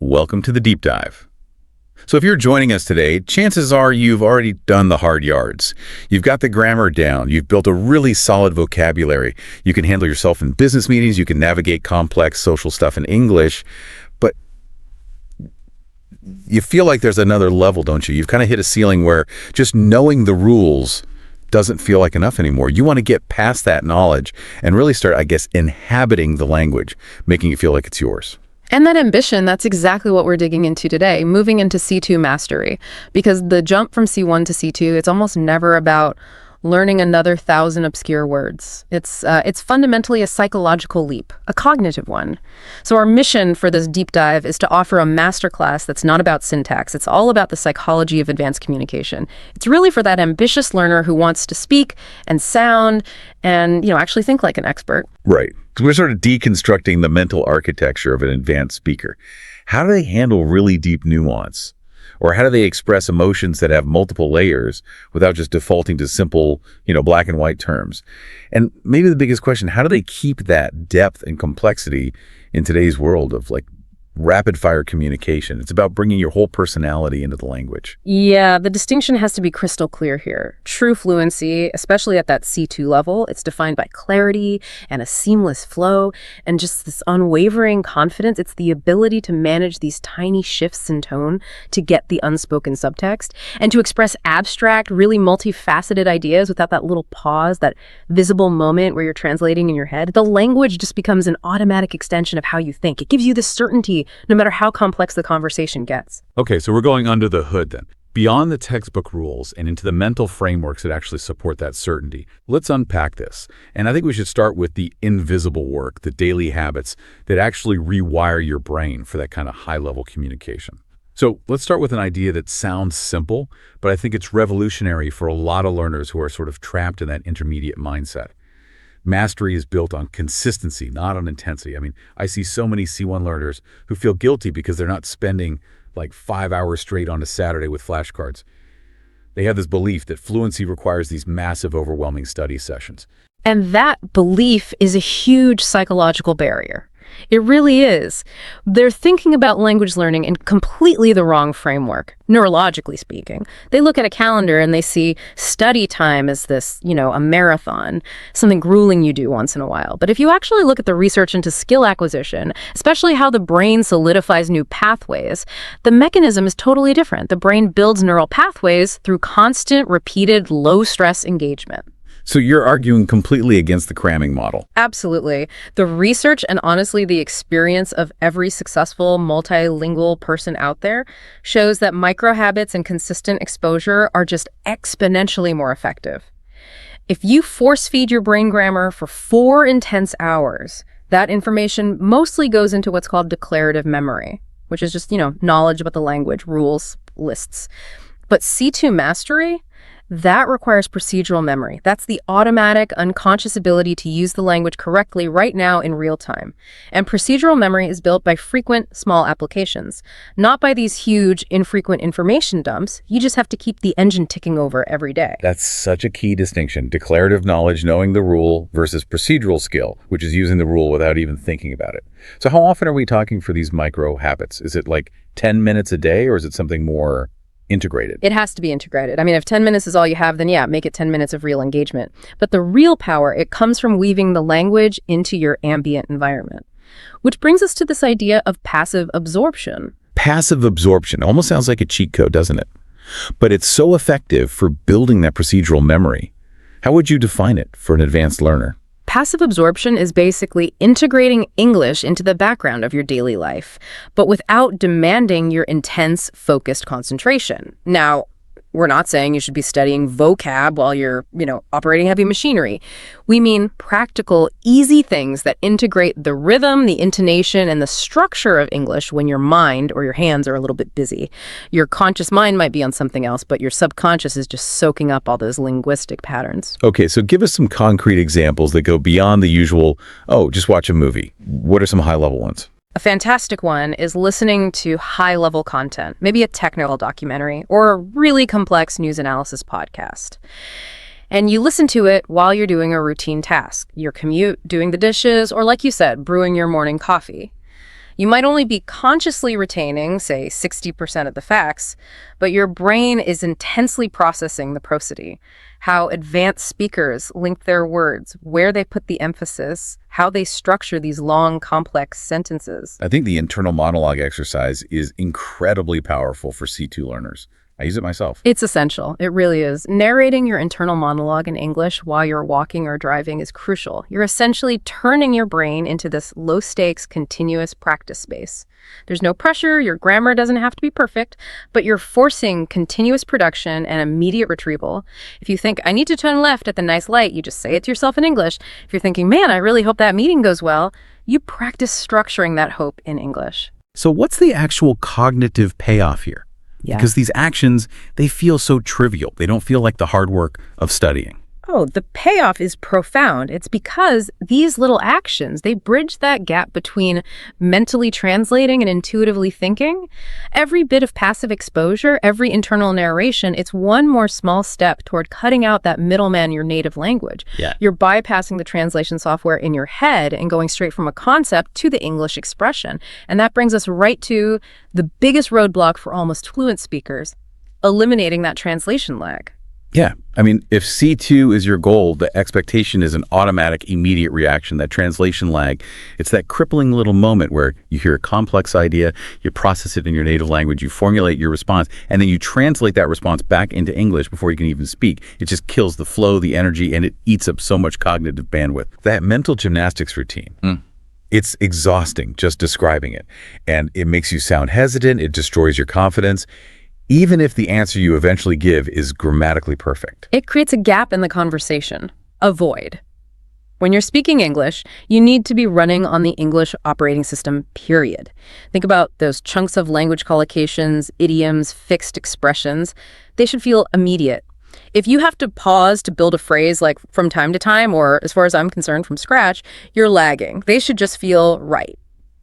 Welcome to the Deep Dive. So if you're joining us today, chances are you've already done the hard yards. You've got the grammar down. You've built a really solid vocabulary. You can handle yourself in business meetings. You can navigate complex social stuff in English. But you feel like there's another level, don't you? You've kind of hit a ceiling where just knowing the rules doesn't feel like enough anymore. You want to get past that knowledge and really start, I guess, inhabiting the language, making it feel like it's yours. And that ambition, that's exactly what we're digging into today, moving into C2 mastery. Because the jump from C1 to C2, it's almost never about learning another 1,000 obscure words. It's fundamentally a psychological leap, a cognitive one. So our mission for this deep dive is to offer a masterclass that's not about syntax. It's all about the psychology of advanced communication. It's really for that ambitious learner who wants to speak and sound and, actually think like an expert. Right. We're sort of deconstructing the mental architecture of an advanced speaker. How do they handle really deep nuance? Or how do they express emotions that have multiple layers without just defaulting to simple, black and white terms? And maybe the biggest question, how do they keep that depth and complexity in today's world of rapid fire communication? It's about bringing your whole personality into the language. Yeah, the distinction has to be crystal clear here. True fluency, especially at that C2 level, it's defined by clarity and a seamless flow and just this unwavering confidence. It's the ability to manage these tiny shifts in tone to get the unspoken subtext and to express abstract, really multifaceted ideas without that little pause, that visible moment where you're translating in your head. The language just becomes an automatic extension of how you think. It gives you this certainty no matter how complex the conversation gets. Okay, so we're going under the hood then. Beyond the textbook rules and into the mental frameworks that actually support that certainty. Let's unpack this. And I think we should start with the invisible work, the daily habits that actually rewire your brain for that kind of high-level communication. So let's start with an idea that sounds simple, but I think it's revolutionary for a lot of learners who are sort of trapped in that intermediate mindset. Mastery is built on consistency, not on intensity. I see so many C1 learners who feel guilty because they're not spending 5 hours straight on a Saturday with flashcards. They have this belief that fluency requires these massive, overwhelming study sessions. And that belief is a huge psychological barrier. It really is. They're thinking about language learning in completely the wrong framework, neurologically speaking. They look at a calendar and they see study time as this, a marathon, something grueling you do once in a while. But if you actually look at the research into skill acquisition, especially how the brain solidifies new pathways, the mechanism is totally different. The brain builds neural pathways through constant, repeated, low-stress engagement. So you're arguing completely against the cramming model. Absolutely. The research and honestly the experience of every successful multilingual person out there shows that micro habits and consistent exposure are just exponentially more effective. If you force feed your brain grammar for 4 intense hours, that information mostly goes into what's called declarative memory, which is just, knowledge about the language, rules, lists. But C2 mastery, that requires procedural memory. That's the automatic, unconscious ability to use the language correctly right now in real time. And procedural memory is built by frequent, small applications, not by these huge, infrequent information dumps. You just have to keep the engine ticking over every day. That's such a key distinction. Declarative knowledge, knowing the rule, versus procedural skill, which is using the rule without even thinking about it. So how often are we talking for these micro habits? Is it 10 minutes a day, or is it something more integrated? It has to be integrated. If 10 minutes is all you have, then make it 10 minutes of real engagement. But the real power, it comes from weaving the language into your ambient environment. Which brings us to this idea of passive absorption. Passive absorption almost sounds like a cheat code, doesn't it? But it's so effective for building that procedural memory. How would you define it for an advanced learner? Passive absorption is basically integrating English into the background of your daily life, but without demanding your intense, focused concentration. Now, we're not saying you should be studying vocab while you're, operating heavy machinery. We mean practical, easy things that integrate the rhythm, the intonation, and the structure of English when your mind or your hands are a little bit busy. Your conscious mind might be on something else, but your subconscious is just soaking up all those linguistic patterns. Okay, so give us some concrete examples that go beyond the usual, just watch a movie. What are some high-level ones? A fantastic one is listening to high-level content, maybe a technical documentary or a really complex news analysis podcast. And you listen to it while you're doing a routine task, your commute, doing the dishes, or like you said, brewing your morning coffee. You might only be consciously retaining, say, 60% of the facts, but your brain is intensely processing the prosody, how advanced speakers link their words, where they put the emphasis, how they structure these long, complex sentences. I think the internal monologue exercise is incredibly powerful for C2 learners. I use it myself. It's essential. It really is. Narrating your internal monologue in English while you're walking or driving is crucial. You're essentially turning your brain into this low-stakes, continuous practice space. There's no pressure, your grammar doesn't have to be perfect, but you're forcing continuous production and immediate retrieval. If you think, I need to turn left at the nice light, you just say it to yourself in English. If you're thinking, man, I really hope that meeting goes well, you practice structuring that hope in English. So what's the actual cognitive payoff here? Yeah. Because these actions, they feel so trivial. They don't feel like the hard work of studying. Oh, the payoff is profound. It's because these little actions, they bridge that gap between mentally translating and intuitively thinking. Every bit of passive exposure, every internal narration, it's one more small step toward cutting out that middleman in your native language. Yeah. You're bypassing the translation software in your head and going straight from a concept to the English expression. And that brings us right to the biggest roadblock for almost fluent speakers, eliminating that translation lag. Yeah. I mean, if C2 is your goal, the expectation is an automatic, immediate reaction, that translation lag. It's that crippling little moment where you hear a complex idea, you process it in your native language, you formulate your response, and then you translate that response back into English before you can even speak. It just kills the flow, the energy, and it eats up so much cognitive bandwidth. That mental gymnastics routine. It's exhausting just describing it. And it makes you sound hesitant. It destroys your confidence, even if the answer you eventually give is grammatically perfect. It creates a gap in the conversation, a void. When you're speaking English, you need to be running on the English operating system, period. Think about those chunks of language collocations, idioms, fixed expressions. They should feel immediate. If you have to pause to build a phrase like from time to time, or as far as I'm concerned, from scratch, you're lagging. They should just feel right,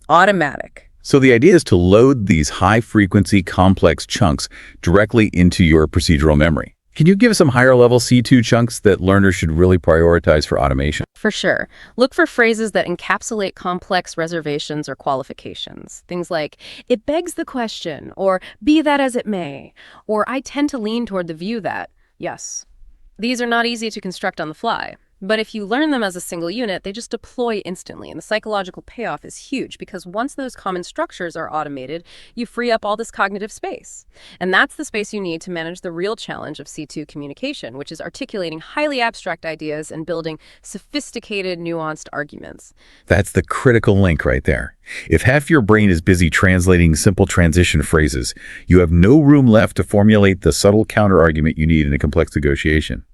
automatic. So the idea is to load these high-frequency, complex chunks directly into your procedural memory. Can you give us some higher-level C2 chunks that learners should really prioritize for automation? For sure. Look for phrases that encapsulate complex reservations or qualifications. Things like, it begs the question, or be that as it may, or I tend to lean toward the view that, yes. These are not easy to construct on the fly. But if you learn them as a single unit, they just deploy instantly, and the psychological payoff is huge because once those common structures are automated, you free up all this cognitive space. And that's the space you need to manage the real challenge of C2 communication, which is articulating highly abstract ideas and building sophisticated, nuanced arguments. That's the critical link right there. If half your brain is busy translating simple transition phrases, you have no room left to formulate the subtle counterargument you need in a complex negotiation.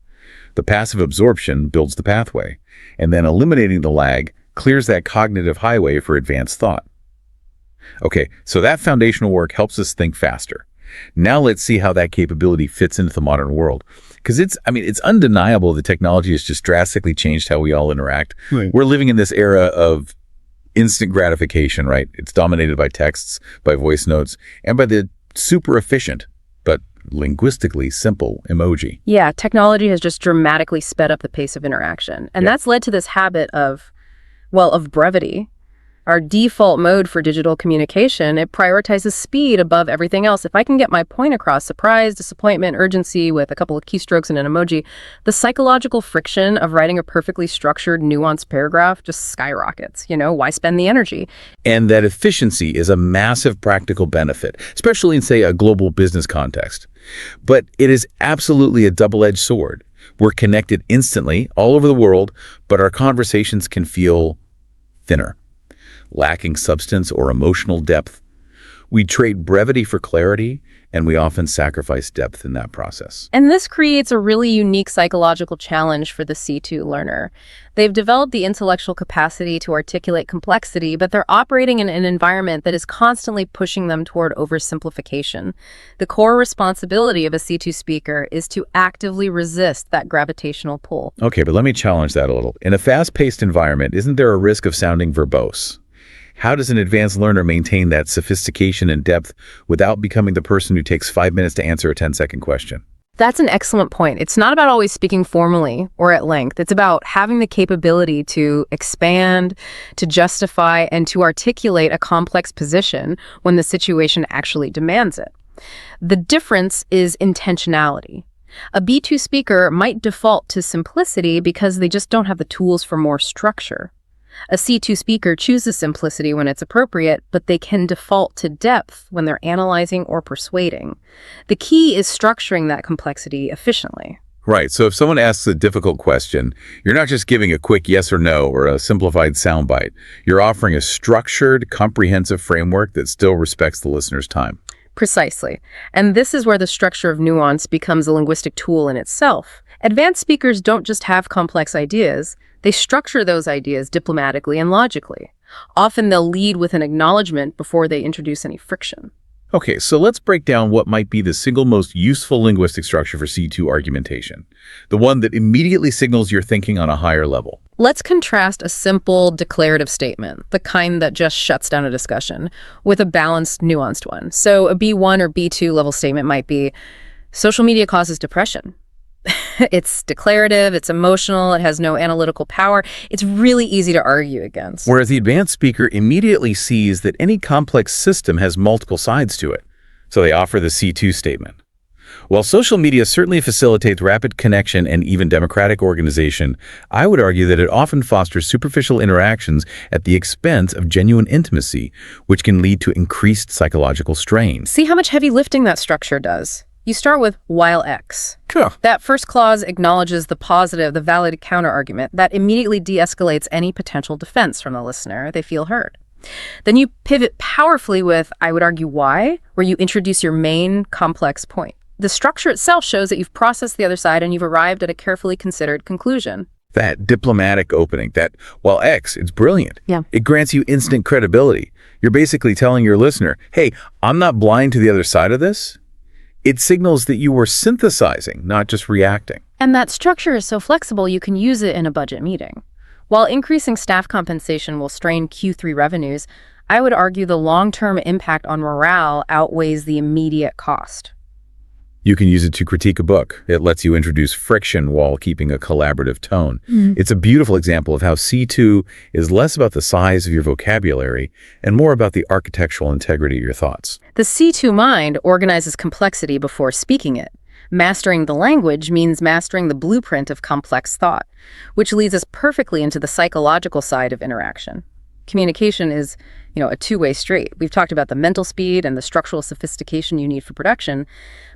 The passive absorption builds the pathway, and then eliminating the lag clears that cognitive highway for advanced thought. Okay, so that foundational work helps us think faster. Now let's see how that capability fits into the modern world. Because it's undeniable that technology has just drastically changed how we all interact. Right. We're living in this era of instant gratification, right? It's dominated by texts, by voice notes, and by the super efficient, but linguistically simple emoji. Yeah, technology has just dramatically sped up the pace of interaction. And that's led to this habit of brevity. Our default mode for digital communication, it prioritizes speed above everything else. If I can get my point across, surprise, disappointment, urgency with a couple of keystrokes and an emoji, the psychological friction of writing a perfectly structured, nuanced paragraph just skyrockets. Why spend the energy? And that efficiency is a massive practical benefit, especially in, say, a global business context. But it is absolutely a double-edged sword. We're connected instantly all over the world, but our conversations can feel thinner, lacking substance or emotional depth. We trade brevity for clarity, and we often sacrifice depth in that process. And this creates a really unique psychological challenge for the C2 learner. They've developed the intellectual capacity to articulate complexity, but they're operating in an environment that is constantly pushing them toward oversimplification. The core responsibility of a C2 speaker is to actively resist that gravitational pull. Okay, but let me challenge that a little. In a fast-paced environment, isn't there a risk of sounding verbose? How does an advanced learner maintain that sophistication and depth without becoming the person who takes 5 minutes to answer a 10-second question? That's an excellent point. It's not about always speaking formally or at length. It's about having the capability to expand, to justify, and to articulate a complex position when the situation actually demands it. The difference is intentionality. A B2 speaker might default to simplicity because they just don't have the tools for more structure. A C2 speaker chooses simplicity when it's appropriate, but they can default to depth when they're analyzing or persuading. The key is structuring that complexity efficiently. Right. So if someone asks a difficult question, you're not just giving a quick yes or no or a simplified soundbite. You're offering a structured, comprehensive framework that still respects the listener's time. Precisely. And this is where the structure of nuance becomes a linguistic tool in itself. Advanced speakers don't just have complex ideas. They structure those ideas diplomatically and logically. Often they'll lead with an acknowledgement before they introduce any friction. Okay, so let's break down what might be the single most useful linguistic structure for C2 argumentation, the one that immediately signals you're thinking on a higher level. Let's contrast a simple declarative statement, the kind that just shuts down a discussion, with a balanced, nuanced one. So a B1 or B2 level statement might be, social media causes depression. It's declarative, it's emotional, it has no analytical power. It's really easy to argue against. Whereas the advanced speaker immediately sees that any complex system has multiple sides to it. So they offer the C2 statement. While social media certainly facilitates rapid connection and even democratic organization, I would argue that it often fosters superficial interactions at the expense of genuine intimacy, which can lead to increased psychological strain. See how much heavy lifting that structure does. You start with while X. Sure. That first clause acknowledges the positive, the valid counterargument that immediately de-escalates any potential defense from the listener. They feel heard. Then you pivot powerfully with, I would argue, why, where you introduce your main complex point. The structure itself shows that you've processed the other side and you've arrived at a carefully considered conclusion. That diplomatic opening, that while X, it's brilliant. Yeah. It grants you instant credibility. You're basically telling your listener, hey, I'm not blind to the other side of this. It signals that you were synthesizing, not just reacting. And that structure is so flexible you can use it in a budget meeting. While increasing staff compensation will strain Q3 revenues, I would argue the long-term impact on morale outweighs the immediate cost. You can use it to critique a book. It lets you introduce friction while keeping a collaborative tone. It's a beautiful example of how C2 is less about the size of your vocabulary and more about the architectural integrity of your thoughts. The C2 mind organizes complexity before speaking it. Mastering the language means mastering the blueprint of complex thought, which leads us perfectly into the psychological side of interaction. Communication is, a two-way street. We've talked about the mental speed and the structural sophistication you need for production,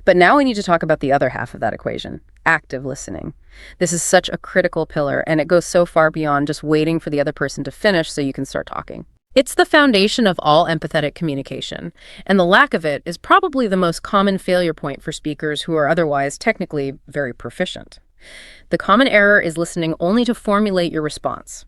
but now we need to talk about the other half of that equation, active listening. This is such a critical pillar, and it goes so far beyond just waiting for the other person to finish so you can start talking. It's the foundation of all empathetic communication, and the lack of it is probably the most common failure point for speakers who are otherwise technically very proficient. The common error is listening only to formulate your response,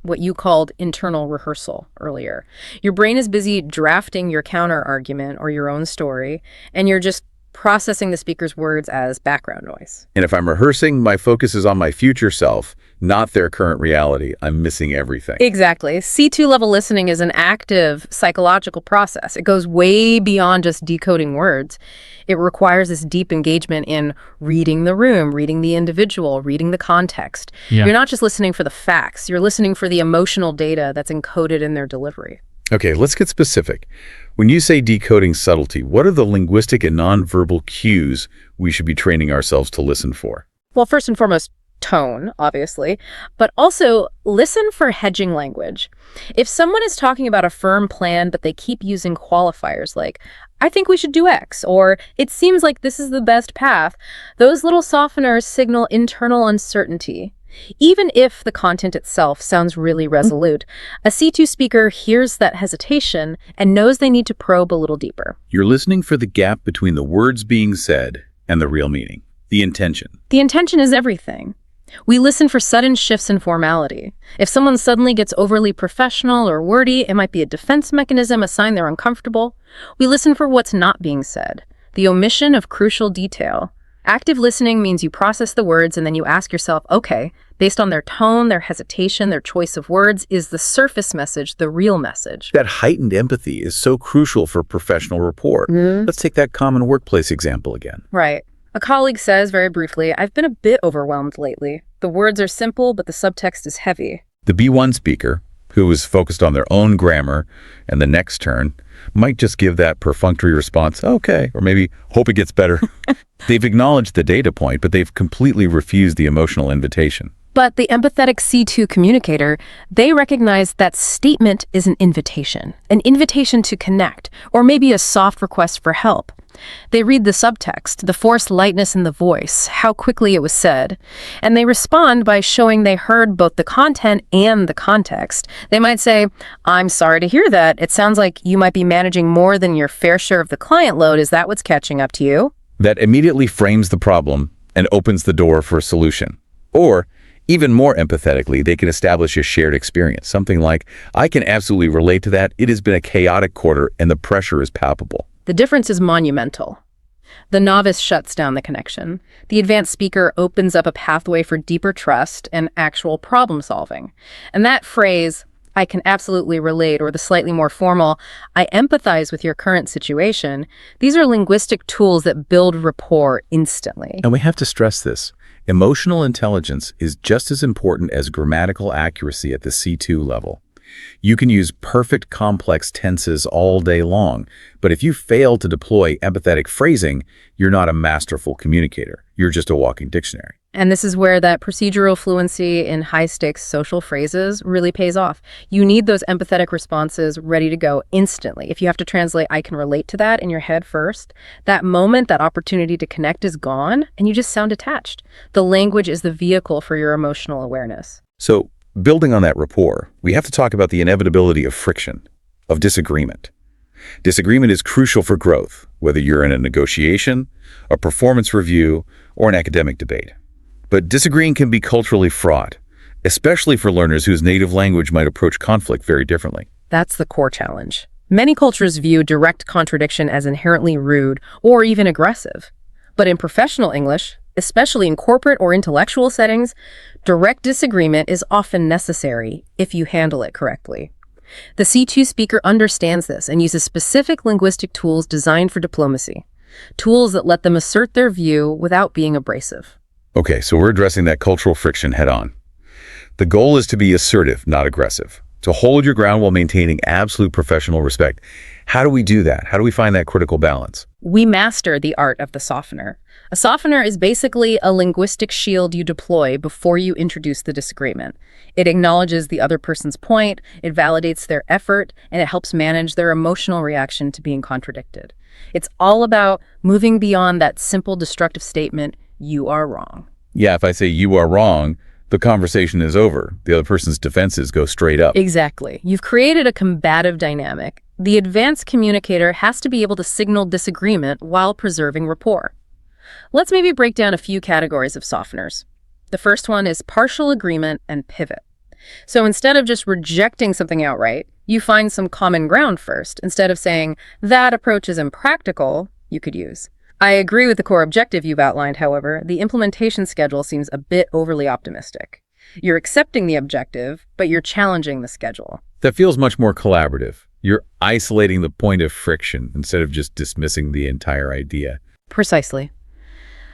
what you called internal rehearsal earlier. Your brain is busy drafting your counter-argument or your own story, and you're just processing the speaker's words as background noise. And if I'm rehearsing, my focus is on my future self, not their current reality. I'm missing everything. Exactly. C2 level listening is an active psychological process. It goes way beyond just decoding words. It requires this deep engagement in reading the room, reading the individual, reading the context. Yeah. You're not just listening for the facts. You're listening for the emotional data that's encoded in their delivery. Okay, let's get specific. When you say decoding subtlety, what are the linguistic and nonverbal cues we should be training ourselves to listen for? Well, first and foremost, tone, obviously, but also listen for hedging language. If someone is talking about a firm plan, but they keep using qualifiers like, I think we should do X, or it seems like this is the best path, those little softeners signal internal uncertainty. Even if the content itself sounds really resolute, a C2 speaker hears that hesitation and knows they need to probe a little deeper. You're listening for the gap between the words being said and the real meaning, the intention. The intention is everything. We listen for sudden shifts in formality. If someone suddenly gets overly professional or wordy, it might be a defense mechanism, a sign they're uncomfortable. We listen for what's not being said, the omission of crucial detail. Active listening means you process the words and then you ask yourself, okay, based on their tone, their hesitation, their choice of words, is the surface message the real message? That heightened empathy is so crucial for professional rapport. Let's take that common workplace example again. Right. A colleague says very briefly, "I've been a bit overwhelmed lately. The words are simple, but the subtext is heavy." The B1 speaker, who is focused on their own grammar and the next turn, might just give that perfunctory response, okay, or maybe hope it gets better. They've acknowledged the data point, but they've completely refused the emotional invitation. But the empathetic C2 communicator, they recognize that statement is an invitation to connect, or maybe a soft request for help. They read the subtext, the forced lightness in the voice, how quickly it was said, and they respond by showing they heard both the content and the context. They might say, "I'm sorry to hear that. It sounds like you might be managing more than your fair share of the client load. Is that what's catching up to you?" That immediately frames the problem and opens the door for a solution. Or, even more empathetically, they can establish a shared experience. Something like, "I can absolutely relate to that. It has been a chaotic quarter and the pressure is palpable." The difference is monumental. The novice shuts down the connection. The advanced speaker opens up a pathway for deeper trust and actual problem solving. And that phrase, "I can absolutely relate," or the slightly more formal, "I empathize with your current situation," these are linguistic tools that build rapport instantly. And we have to stress this. Emotional intelligence is just as important as grammatical accuracy at the C2 level. You can use perfect complex tenses all day long, but if you fail to deploy empathetic phrasing, you're not a masterful communicator. You're just a walking dictionary. And this is where that procedural fluency in high-stakes social phrases really pays off. You need those empathetic responses ready to go instantly. If you have to translate "I can relate to that" in your head first, that moment, that opportunity to connect is gone, and you just sound detached. The language is the vehicle for your emotional awareness. So, building on that rapport, we have to talk about the inevitability of friction, of disagreement. Disagreement is crucial for growth, whether you're in a negotiation, a performance review, or an academic debate. But disagreeing can be culturally fraught, especially for learners whose native language might approach conflict very differently. That's the core challenge. Many cultures view direct contradiction as inherently rude or even aggressive. But in professional English, especially in corporate or intellectual settings, direct disagreement is often necessary if you handle it correctly. The C2 speaker understands this and uses specific linguistic tools designed for diplomacy, tools that let them assert their view without being abrasive. Okay, so we're addressing that cultural friction head on. The goal is to be assertive, not aggressive, to hold your ground while maintaining absolute professional respect. How do we do that? How do we find that critical balance? We master the art of the softener. A softener is basically a linguistic shield you deploy before you introduce the disagreement. It acknowledges the other person's point, it validates their effort, and it helps manage their emotional reaction to being contradicted. It's all about moving beyond that simple destructive statement, "You are wrong." Yeah, if I say "you are wrong," the conversation is over. The other person's defenses go straight up. Exactly. You've created a combative dynamic. The advanced communicator has to be able to signal disagreement while preserving rapport. Let's maybe break down a few categories of softeners. The first one is partial agreement and pivot. So instead of just rejecting something outright, you find some common ground first. Instead of saying, "That approach is impractical," you could use, "I agree with the core objective you've outlined, however, the implementation schedule seems a bit overly optimistic." You're accepting the objective, but you're challenging the schedule. That feels much more collaborative. You're isolating the point of friction instead of just dismissing the entire idea. Precisely.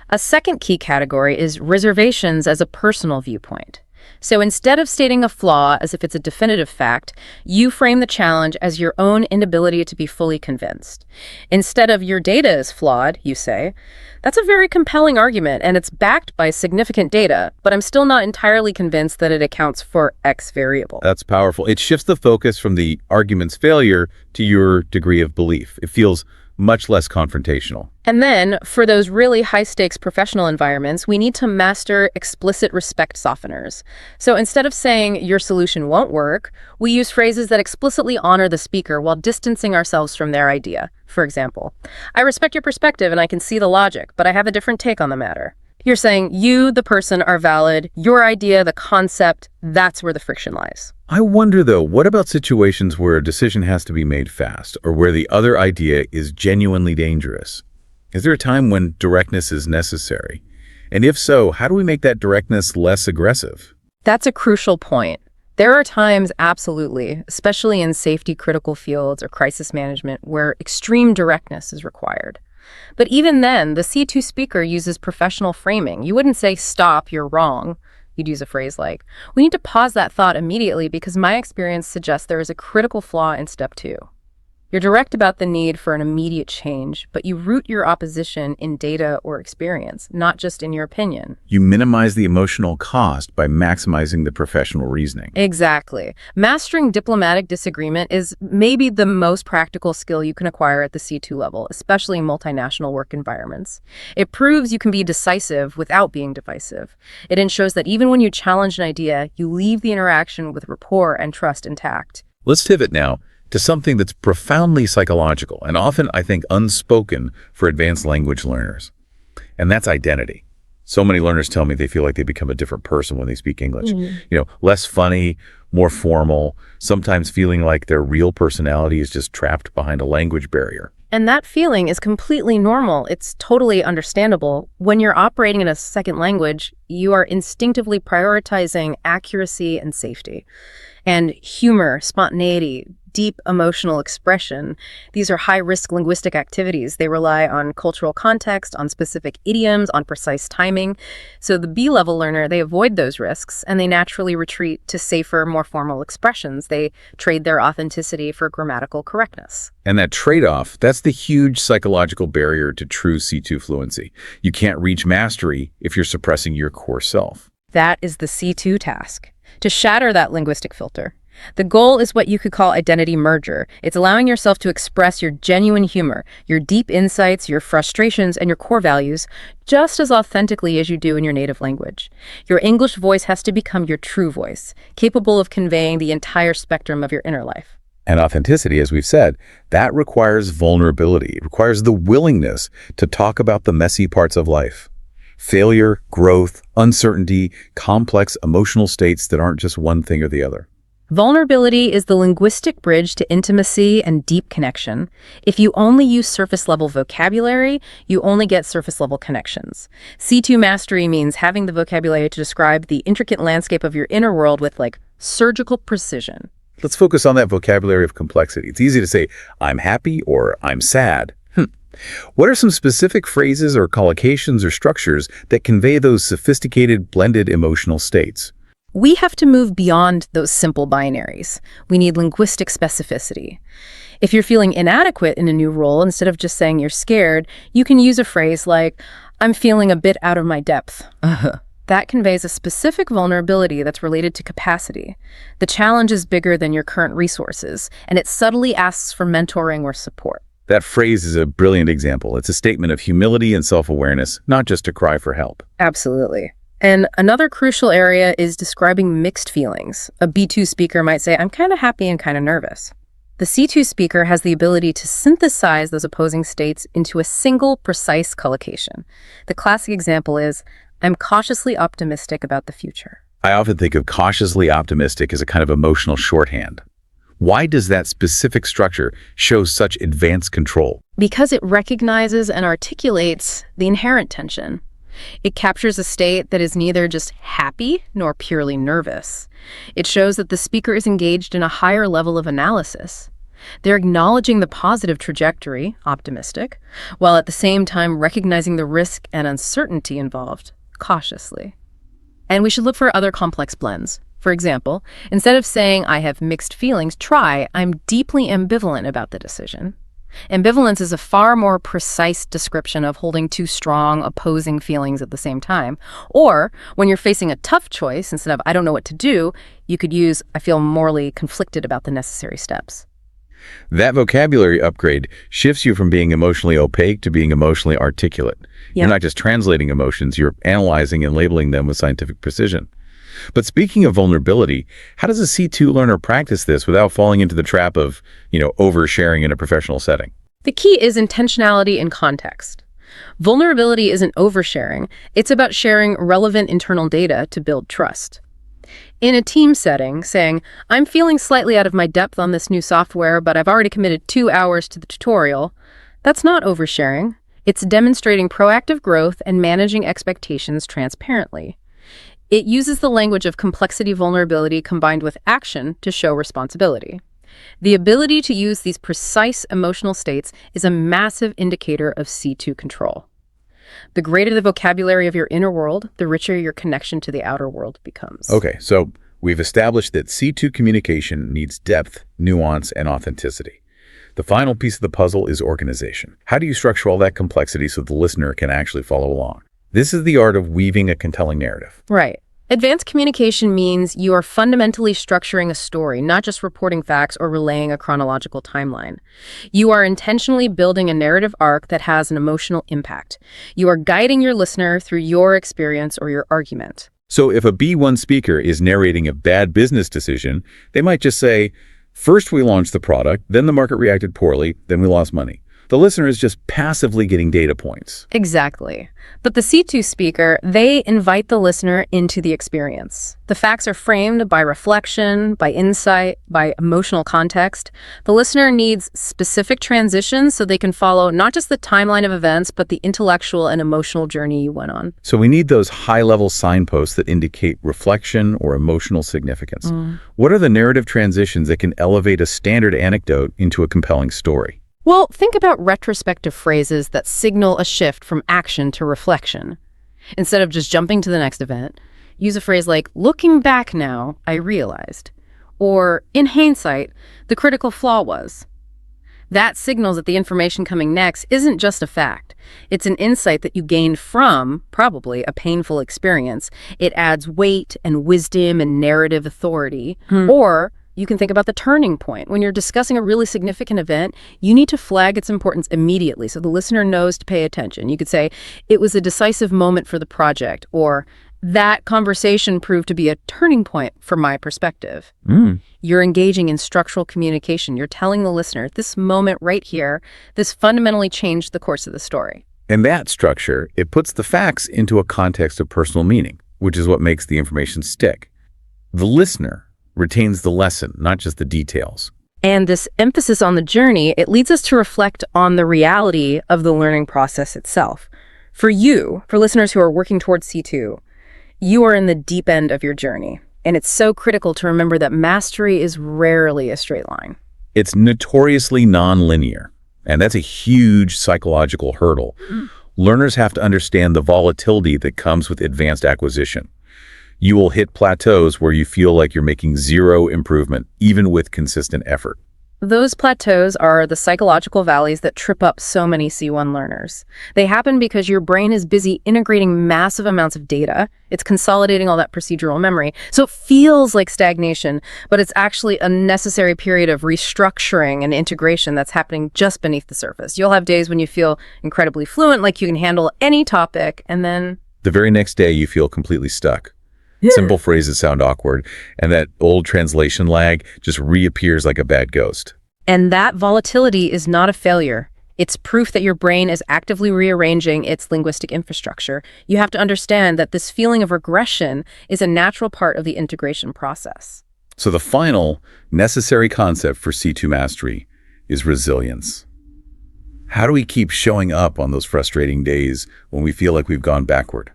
A second key category is reservations as a personal viewpoint. So instead of stating a flaw as if it's a definitive fact, you frame the challenge as your own inability to be fully convinced. Instead of "your data is flawed," you say, "That's a very compelling argument and it's backed by significant data, but I'm still not entirely convinced that it accounts for X variable." That's powerful. It shifts the focus from the argument's failure to your degree of belief. It feels much less confrontational. And then, for those really high-stakes professional environments, we need to master explicit respect softeners. So instead of saying "your solution won't work," we use phrases that explicitly honor the speaker while distancing ourselves from their idea. For example, "I respect your perspective and I can see the logic, but I have a different take on the matter." You're saying you, the person, are valid, your idea, the concept, that's where the friction lies. I wonder, though, what about situations where a decision has to be made fast or where the other idea is genuinely dangerous? Is there a time when directness is necessary? And if so, how do we make that directness less aggressive? That's a crucial point. There are times, absolutely, especially in safety-critical fields or crisis management, where extreme directness is required. But even then, the C2 speaker uses professional framing. You wouldn't say, "Stop, you're wrong." You'd use a phrase like, "We need to pause that thought immediately because my experience suggests there is a critical flaw in step 2." You're direct about the need for an immediate change, but you root your opposition in data or experience, not just in your opinion. You minimize the emotional cost by maximizing the professional reasoning. Exactly. Mastering diplomatic disagreement is maybe the most practical skill you can acquire at the C2 level, especially in multinational work environments. It proves you can be decisive without being divisive. It ensures that even when you challenge an idea, you leave the interaction with rapport and trust intact. Let's pivot now to something that's profoundly psychological and often, I think, unspoken for advanced language learners. And that's identity. So many learners tell me they feel like they become a different person when they speak English. Less funny, more formal, sometimes feeling like their real personality is just trapped behind a language barrier. And that feeling is completely normal. It's totally understandable. When you're operating in a second language, you are instinctively prioritizing accuracy and safety. And humor, spontaneity, deep emotional expression, these are high-risk linguistic activities. They rely on cultural context, on specific idioms, on precise timing. So the B-level learner, they avoid those risks, and they naturally retreat to safer, more formal expressions. They trade their authenticity for grammatical correctness. And that trade-off, that's the huge psychological barrier to true C2 fluency. You can't reach mastery if you're suppressing your core self. That is the C2 task, to shatter that linguistic filter. The goal is what you could call identity merger. It's allowing yourself to express your genuine humor, your deep insights, your frustrations, and your core values just as authentically as you do in your native language. Your English voice has to become your true voice, capable of conveying the entire spectrum of your inner life. And authenticity, as we've said, that requires vulnerability. It requires the willingness to talk about the messy parts of life. Failure, growth, uncertainty, complex emotional states that aren't just one thing or the other. Vulnerability is the linguistic bridge to intimacy and deep connection. If you only use surface-level vocabulary, you only get surface-level connections. C2 mastery means having the vocabulary to describe the intricate landscape of your inner world with, surgical precision. Let's focus on that vocabulary of complexity. It's easy to say, "I'm happy" or "I'm sad." What are some specific phrases or collocations or structures that convey those sophisticated, blended emotional states? We have to move beyond those simple binaries. We need linguistic specificity. If you're feeling inadequate in a new role, instead of just saying you're scared, you can use a phrase like, "I'm feeling a bit out of my depth." That conveys a specific vulnerability that's related to capacity. The challenge is bigger than your current resources, and it subtly asks for mentoring or support. That phrase is a brilliant example. It's a statement of humility and self-awareness, not just a cry for help. Absolutely. And another crucial area is describing mixed feelings. A B2 speaker might say, "I'm kind of happy and kind of nervous." The C2 speaker has the ability to synthesize those opposing states into a single, precise collocation. The classic example is, "I'm cautiously optimistic about the future." I often think of cautiously optimistic as a kind of emotional shorthand. Why does that specific structure show such advanced control? Because it recognizes and articulates the inherent tension. It captures a state that is neither just happy nor purely nervous. It shows that the speaker is engaged in a higher level of analysis. They're acknowledging the positive trajectory, optimistic, while at the same time recognizing the risk and uncertainty involved, cautiously. And we should look for other complex blends. For example, instead of saying, "I have mixed feelings," try, "I'm deeply ambivalent about the decision." Ambivalence is a far more precise description of holding two strong, opposing feelings at the same time. Or, when you're facing a tough choice, instead of "I don't know what to do," you could use "I feel morally conflicted about the necessary steps." That vocabulary upgrade shifts you from being emotionally opaque to being emotionally articulate. You're not just translating emotions, you're analyzing and labeling them with scientific precision. But speaking of vulnerability, how does a C2 learner practice this without falling into the trap of, oversharing in a professional setting? The key is intentionality and context. Vulnerability isn't oversharing. It's about sharing relevant internal data to build trust. In a team setting, saying, "I'm feeling slightly out of my depth on this new software, but I've already committed 2 hours to the tutorial," that's not oversharing. It's demonstrating proactive growth and managing expectations transparently. It uses the language of complexity vulnerability combined with action to show responsibility. The ability to use these precise emotional states is a massive indicator of C2 control. The greater the vocabulary of your inner world, the richer your connection to the outer world becomes. Okay, so we've established that C2 communication needs depth, nuance, and authenticity. The final piece of the puzzle is organization. How do you structure all that complexity so the listener can actually follow along? This is the art of weaving a compelling narrative. Right. Advanced communication means you are fundamentally structuring a story, not just reporting facts or relaying a chronological timeline. You are intentionally building a narrative arc that has an emotional impact. You are guiding your listener through your experience or your argument. So if a B1 speaker is narrating a bad business decision, they might just say, first we launched the product, then the market reacted poorly, then we lost money. The listener is just passively getting data points. Exactly. But the C2 speaker, they invite the listener into the experience. The facts are framed by reflection, by insight, by emotional context. The listener needs specific transitions so they can follow not just the timeline of events, but the intellectual and emotional journey you went on. So we need those high-level signposts that indicate reflection or emotional significance. What are the narrative transitions that can elevate a standard anecdote into a compelling story? Well, think about retrospective phrases that signal a shift from action to reflection. Instead of just jumping to the next event, use a phrase like, looking back now, I realized. Or, in hindsight, the critical flaw was. That signals that the information coming next isn't just a fact. It's an insight that you gained from, probably, a painful experience. It adds weight and wisdom and narrative authority. Or, you can think about the turning point. When you're discussing a really significant event, you need to flag its importance immediately so the listener knows to pay attention. You could say, it was a decisive moment for the project, or that conversation proved to be a turning point from my perspective. You're engaging in structural communication. You're telling the listener, this moment right here, this fundamentally changed the course of the story. And that structure, it puts the facts into a context of personal meaning, which is what makes the information stick. The listener retains the lesson, not just the details. And this emphasis on the journey, it leads us to reflect on the reality of the learning process itself. For listeners who are working towards C2, you are in the deep end of your journey. And it's so critical to remember that mastery is rarely a straight line. It's notoriously nonlinear, and that's a huge psychological hurdle. Learners have to understand the volatility that comes with advanced acquisition. You will hit plateaus where you feel like you're making zero improvement, even with consistent effort. Those plateaus are the psychological valleys that trip up so many C1 learners. They happen because your brain is busy integrating massive amounts of data. It's consolidating all that procedural memory. So it feels like stagnation, but it's actually a necessary period of restructuring and integration that's happening just beneath the surface. You'll have days when you feel incredibly fluent, like you can handle any topic, and then the very next day you feel completely stuck. Simple phrases sound awkward, and that old translation lag just reappears like a bad ghost. And that volatility is not a failure. It's proof that your brain is actively rearranging its linguistic infrastructure. You have to understand that this feeling of regression is a natural part of the integration process. So the final necessary concept for C2 mastery is resilience. How do we keep showing up on those frustrating days when we feel like we've gone backward?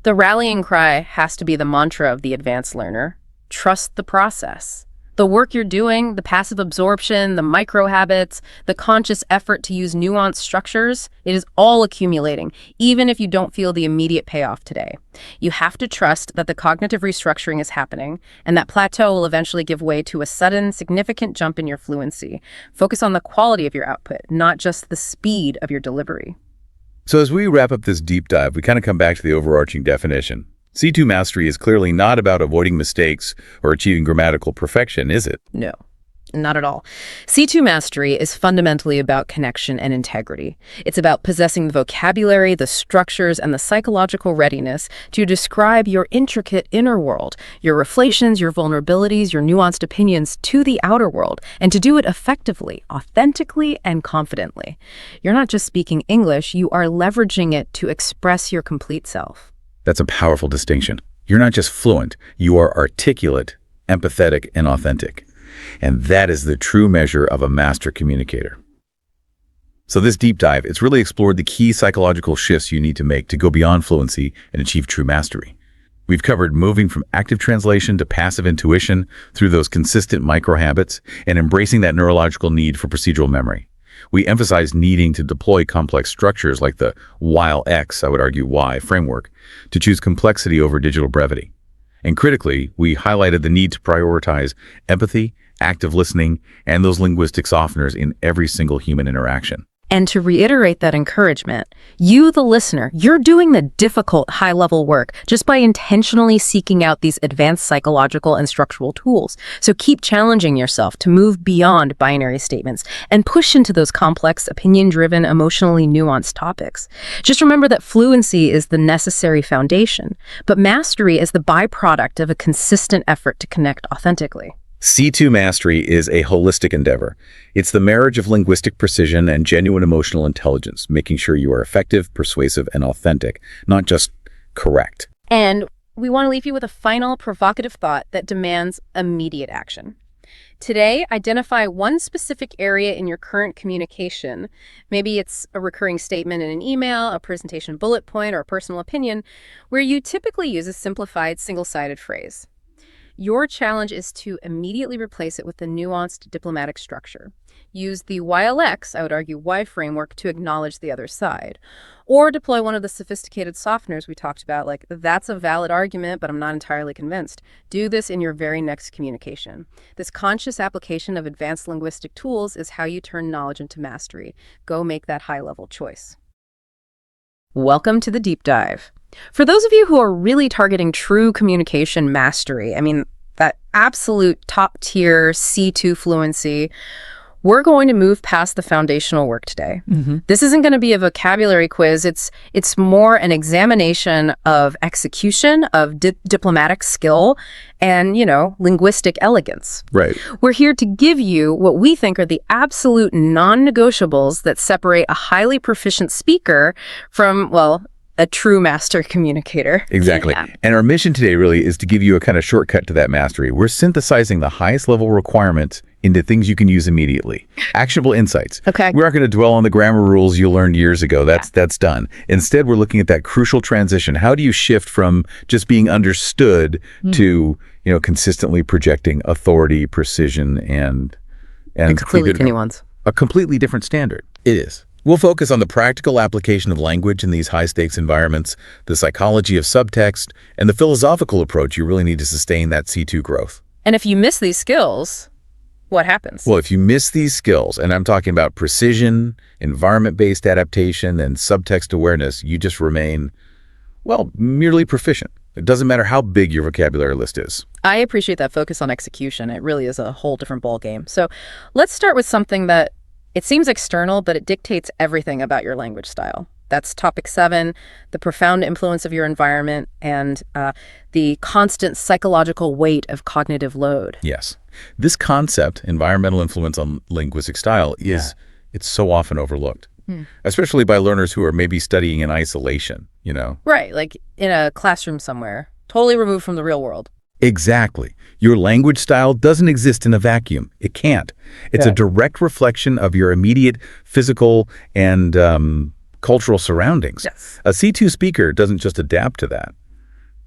The rallying cry has to be the mantra of the advanced learner. Trust the process. The work you're doing, the passive absorption, the micro habits, the conscious effort to use nuanced structures, it is all accumulating, even if you don't feel the immediate payoff today. You have to trust that the cognitive restructuring is happening, and that plateau will eventually give way to a sudden, significant jump in your fluency. Focus on the quality of your output, not just the speed of your delivery. So as we wrap up this deep dive, we kind of come back to the overarching definition. C2 mastery is clearly not about avoiding mistakes or achieving grammatical perfection, is it? No, not at all. C2 mastery is fundamentally about connection and integrity. It's about possessing the vocabulary, the structures, and the psychological readiness to describe your intricate inner world, your reflections, your vulnerabilities, your nuanced opinions to the outer world, and to do it effectively, authentically, and confidently. You're not just speaking English, you are leveraging it to express your complete self. That's a powerful distinction. You're not just fluent, you are articulate, empathetic, and authentic. And that is the true measure of a master communicator. So this deep dive, it's really explored the key psychological shifts you need to make to go beyond fluency and achieve true mastery. We've covered moving from active translation to passive intuition through those consistent micro-habits and embracing that neurological need for procedural memory. We emphasize needing to deploy complex structures like the while X, I would argue Y, framework to choose complexity over digital brevity. And critically, we highlighted the need to prioritize empathy, active listening, and those linguistic softeners in every single human interaction. And to reiterate that encouragement, you, the listener, you're doing the difficult high-level work just by intentionally seeking out these advanced psychological and structural tools. So keep challenging yourself to move beyond binary statements and push into those complex, opinion-driven, emotionally nuanced topics. Just remember that fluency is the necessary foundation, but mastery is the byproduct of a consistent effort to connect authentically. C2 mastery is a holistic endeavor. It's the marriage of linguistic precision and genuine emotional intelligence, making sure you are effective, persuasive, and authentic, not just correct. And we want to leave you with a final provocative thought that demands immediate action. Today, identify one specific area in your current communication. Maybe it's a recurring statement in an email, a presentation bullet point, or a personal opinion, where you typically use a simplified, single-sided phrase. Your challenge is to immediately replace it with a nuanced diplomatic structure. Use the YLX, I would argue Y framework, to acknowledge the other side. Or deploy one of the sophisticated softeners we talked about, like, that's a valid argument, but I'm not entirely convinced. Do this in your very next communication. This conscious application of advanced linguistic tools is how you turn knowledge into mastery. Go make that high-level choice. Welcome to the deep dive. For those of you who are really targeting true communication mastery, that absolute top-tier C2 fluency, we're going to move past the foundational work today. This isn't going to be a vocabulary quiz. It's more an examination of execution, of diplomatic skill, and, linguistic elegance. Right. We're here to give you what we think are the absolute non-negotiables that separate a highly proficient speaker from, a true master communicator. Exactly. Yeah. And our mission today really is to give you a kind of shortcut to that mastery. We're synthesizing the highest level requirements into things you can use immediately. Actionable insights. Okay. We aren't going to dwell on the grammar rules you learned years ago. That's done. Instead, we're looking at that crucial transition. How do you shift from just being understood to, consistently projecting authority, precision, and Completely nuanced. a completely different standard? It is. We'll focus on the practical application of language in these high-stakes environments, the psychology of subtext, and the philosophical approach you really need to sustain that C2 growth. And if you miss these skills, what happens? Well, if you miss these skills, and I'm talking about precision, environment-based adaptation, and subtext awareness, you just remain, merely proficient. It doesn't matter how big your vocabulary list is. I appreciate that focus on execution. It really is a whole different ballgame. So let's start with something that it seems external, but it dictates everything about your language style. That's topic 7, the profound influence of your environment and the constant psychological weight of cognitive load. Yes. This concept, environmental influence on linguistic style, it's so often overlooked, especially by learners who are maybe studying in isolation, Right, like in a classroom somewhere, totally removed from the real world. Exactly. Your language style doesn't exist in a vacuum. It can't. It's a direct reflection of your immediate physical and cultural surroundings. Yes. A C2 speaker doesn't just adapt to that.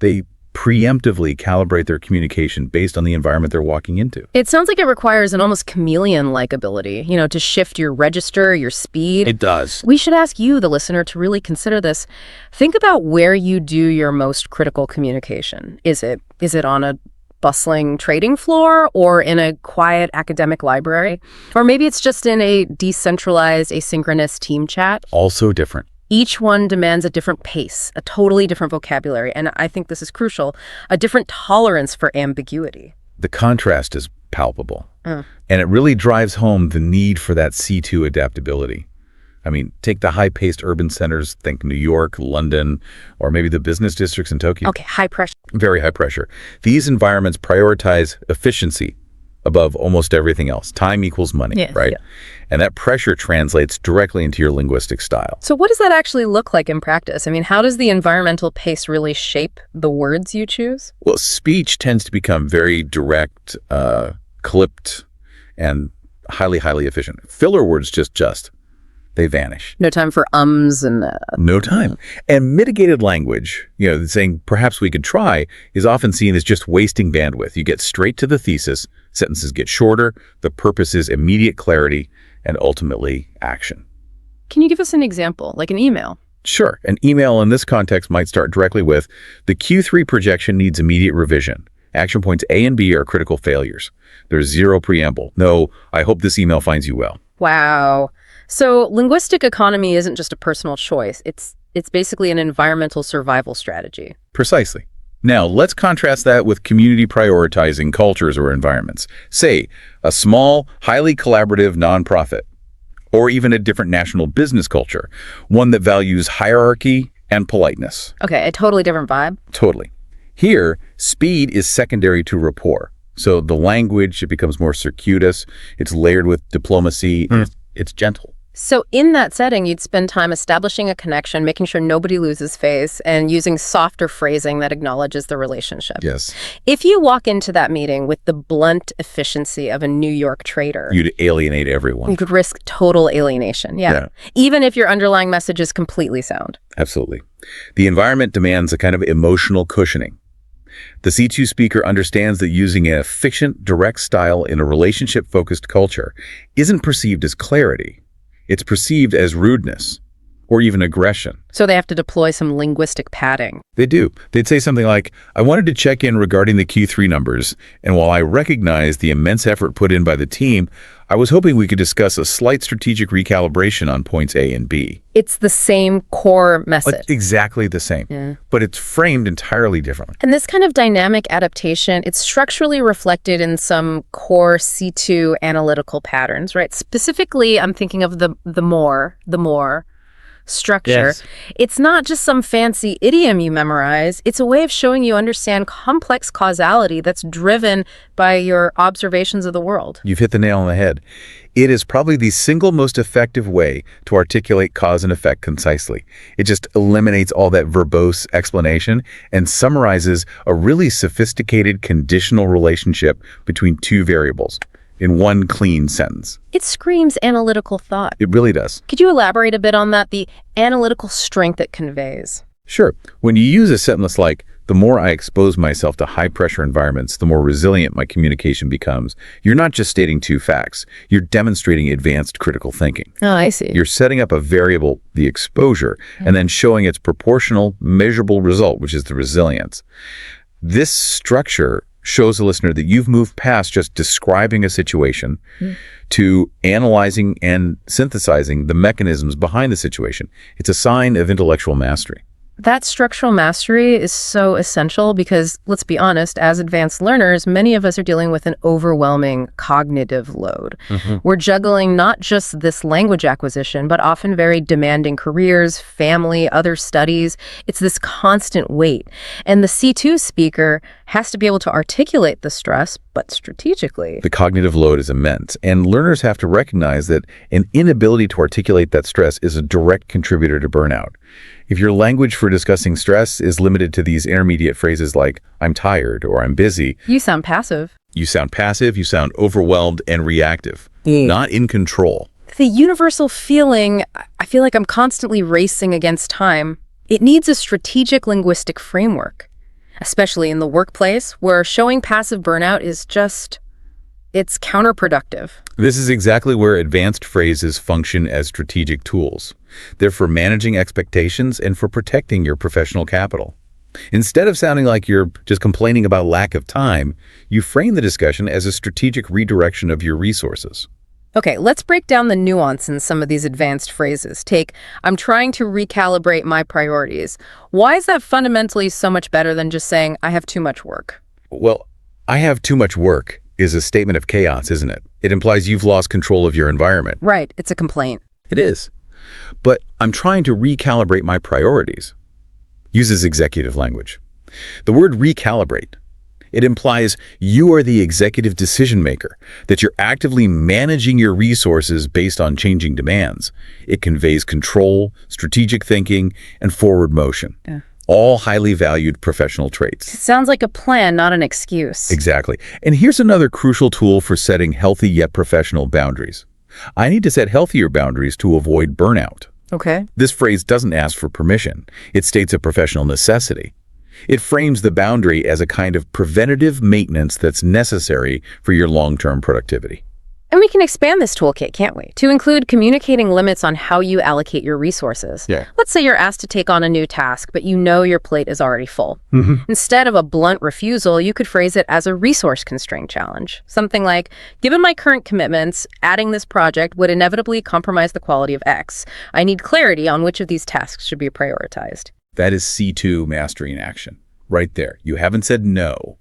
They preemptively calibrate their communication based on the environment they're walking into. It sounds like it requires an almost chameleon-like ability, to shift your register, your speed. It does. We should ask you, the listener, to really consider this. Think about where you do your most critical communication. Is it on a bustling trading floor or in a quiet academic library? Or maybe it's just in a decentralized, asynchronous team chat? Also different. Each one demands a different pace, a totally different vocabulary, and I think this is crucial, a different tolerance for ambiguity. The contrast is palpable, and it really drives home the need for that C2 adaptability. Take the high-paced urban centers, think New York, London, or maybe the business districts in Tokyo. Okay, high pressure. Very high pressure. These environments prioritize efficiency above almost everything else. Time equals money, right? Yeah. And that pressure translates directly into your linguistic style. So what does that actually look like in practice? How does the environmental pace really shape the words you choose? Well, speech tends to become very direct, clipped, and highly, highly efficient. Filler words just. they vanish. No time for ums and... No time. And mitigated language, saying perhaps we could try, is often seen as just wasting bandwidth. You get straight to the thesis, sentences get shorter, the purpose is immediate clarity, and ultimately action. Can you give us an example, like an email? Sure. An email in this context might start directly with, the Q3 projection needs immediate revision. Action points A and B are critical failures. There's zero preamble. No, I hope this email finds you well. Wow. So linguistic economy isn't just a personal choice. It's basically an environmental survival strategy. Precisely. Now, let's contrast that with community prioritizing cultures or environments. Say, a small, highly collaborative nonprofit, or even a different national business culture, one that values hierarchy and politeness. Okay, a totally different vibe? Totally. Here, speed is secondary to rapport. So the language, it becomes more circuitous, it's layered with diplomacy, it's gentle. So in that setting, you'd spend time establishing a connection, making sure nobody loses face, and using softer phrasing that acknowledges the relationship. Yes. If you walk into that meeting with the blunt efficiency of a New York trader, You'd alienate everyone. you could risk total alienation. Yeah. Even if your underlying message is completely sound. Absolutely. The environment demands a kind of emotional cushioning. The C2 speaker understands that using an efficient, direct style in a relationship-focused culture isn't perceived as clarity. It's perceived as rudeness or even aggression. So they have to deploy some linguistic padding. They do. They'd say something like, I wanted to check in regarding the Q3 numbers, and while I recognize the immense effort put in by the team, I was hoping we could discuss a slight strategic recalibration on points A and B. It's the same core message. It's exactly the same, but it's framed entirely differently. And this kind of dynamic adaptation, it's structurally reflected in some core C2 analytical patterns, right? Specifically, I'm thinking of the more structure. Yes. It's not just some fancy idiom you memorize. It's a way of showing you understand complex causality that's driven by your observations of the world. You've hit the nail on the head. It is probably the single most effective way to articulate cause and effect concisely. It just eliminates all that verbose explanation and summarizes a really sophisticated conditional relationship between two variables in one clean sentence. It screams analytical thought. It really does. Could you elaborate a bit on that, the analytical strength it conveys? Sure. When you use a sentence like, the more I expose myself to high-pressure environments, the more resilient my communication becomes, you're not just stating two facts. You're demonstrating advanced critical thinking. Oh, I see. You're setting up a variable, the exposure, and then showing its proportional, measurable result, which is the resilience. This structure shows the listener that you've moved past just describing a situation to analyzing and synthesizing the mechanisms behind the situation. It's a sign of intellectual mastery. That structural mastery is so essential because, let's be honest, as advanced learners, many of us are dealing with an overwhelming cognitive load. We're juggling not just this language acquisition, but often very demanding careers, family, other studies. It's this constant weight. And the C2 speaker has to be able to articulate the stress, but strategically. The cognitive load is immense, and learners have to recognize that an inability to articulate that stress is a direct contributor to burnout. If your language for discussing stress is limited to these intermediate phrases like, I'm tired or I'm busy, You sound passive. you sound passive, you sound overwhelmed and reactive, not in control. The universal feeling, I feel like I'm constantly racing against time. It needs a strategic linguistic framework, especially in the workplace where showing passive burnout is it's counterproductive. This is exactly where advanced phrases function as strategic tools. They're for managing expectations and for protecting your professional capital. Instead of sounding like you're just complaining about lack of time, you frame the discussion as a strategic redirection of your resources. Okay, let's break down the nuance in some of these advanced phrases. Take, I'm trying to recalibrate my priorities. Why is that fundamentally so much better than just saying, I have too much work? Well, I have too much work is a statement of chaos, isn't it? It implies you've lost control of your environment. Right, it's a complaint. It is. But I'm trying to recalibrate my priorities. Uses executive language. The word recalibrate, it implies you are the executive decision maker, that you're actively managing your resources based on changing demands. It conveys control, strategic thinking, and forward motion. All highly valued professional traits. It sounds like a plan, not an excuse. Exactly. And here's another crucial tool for setting healthy yet professional boundaries. I need to set healthier boundaries to avoid burnout. Okay. This phrase doesn't ask for permission. It states a professional necessity. It frames the boundary as a kind of preventative maintenance that's necessary for your long-term productivity. And we can expand this toolkit, can't we? To include communicating limits on how you allocate your resources. Yeah. Let's say you're asked to take on a new task, but you know your plate is already full. Instead of a blunt refusal, you could phrase it as a resource-constrained challenge. Something like, given my current commitments, adding this project would inevitably compromise the quality of X. I need clarity on which of these tasks should be prioritized. That is C2 mastery in action. Right there. You haven't said no.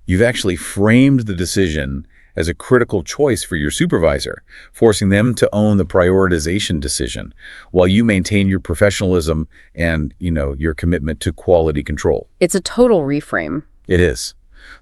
You've actually framed the decision as a critical choice for your supervisor, forcing them to own the prioritization decision while you maintain your professionalism and, your commitment to quality control. It's a total reframe. It is.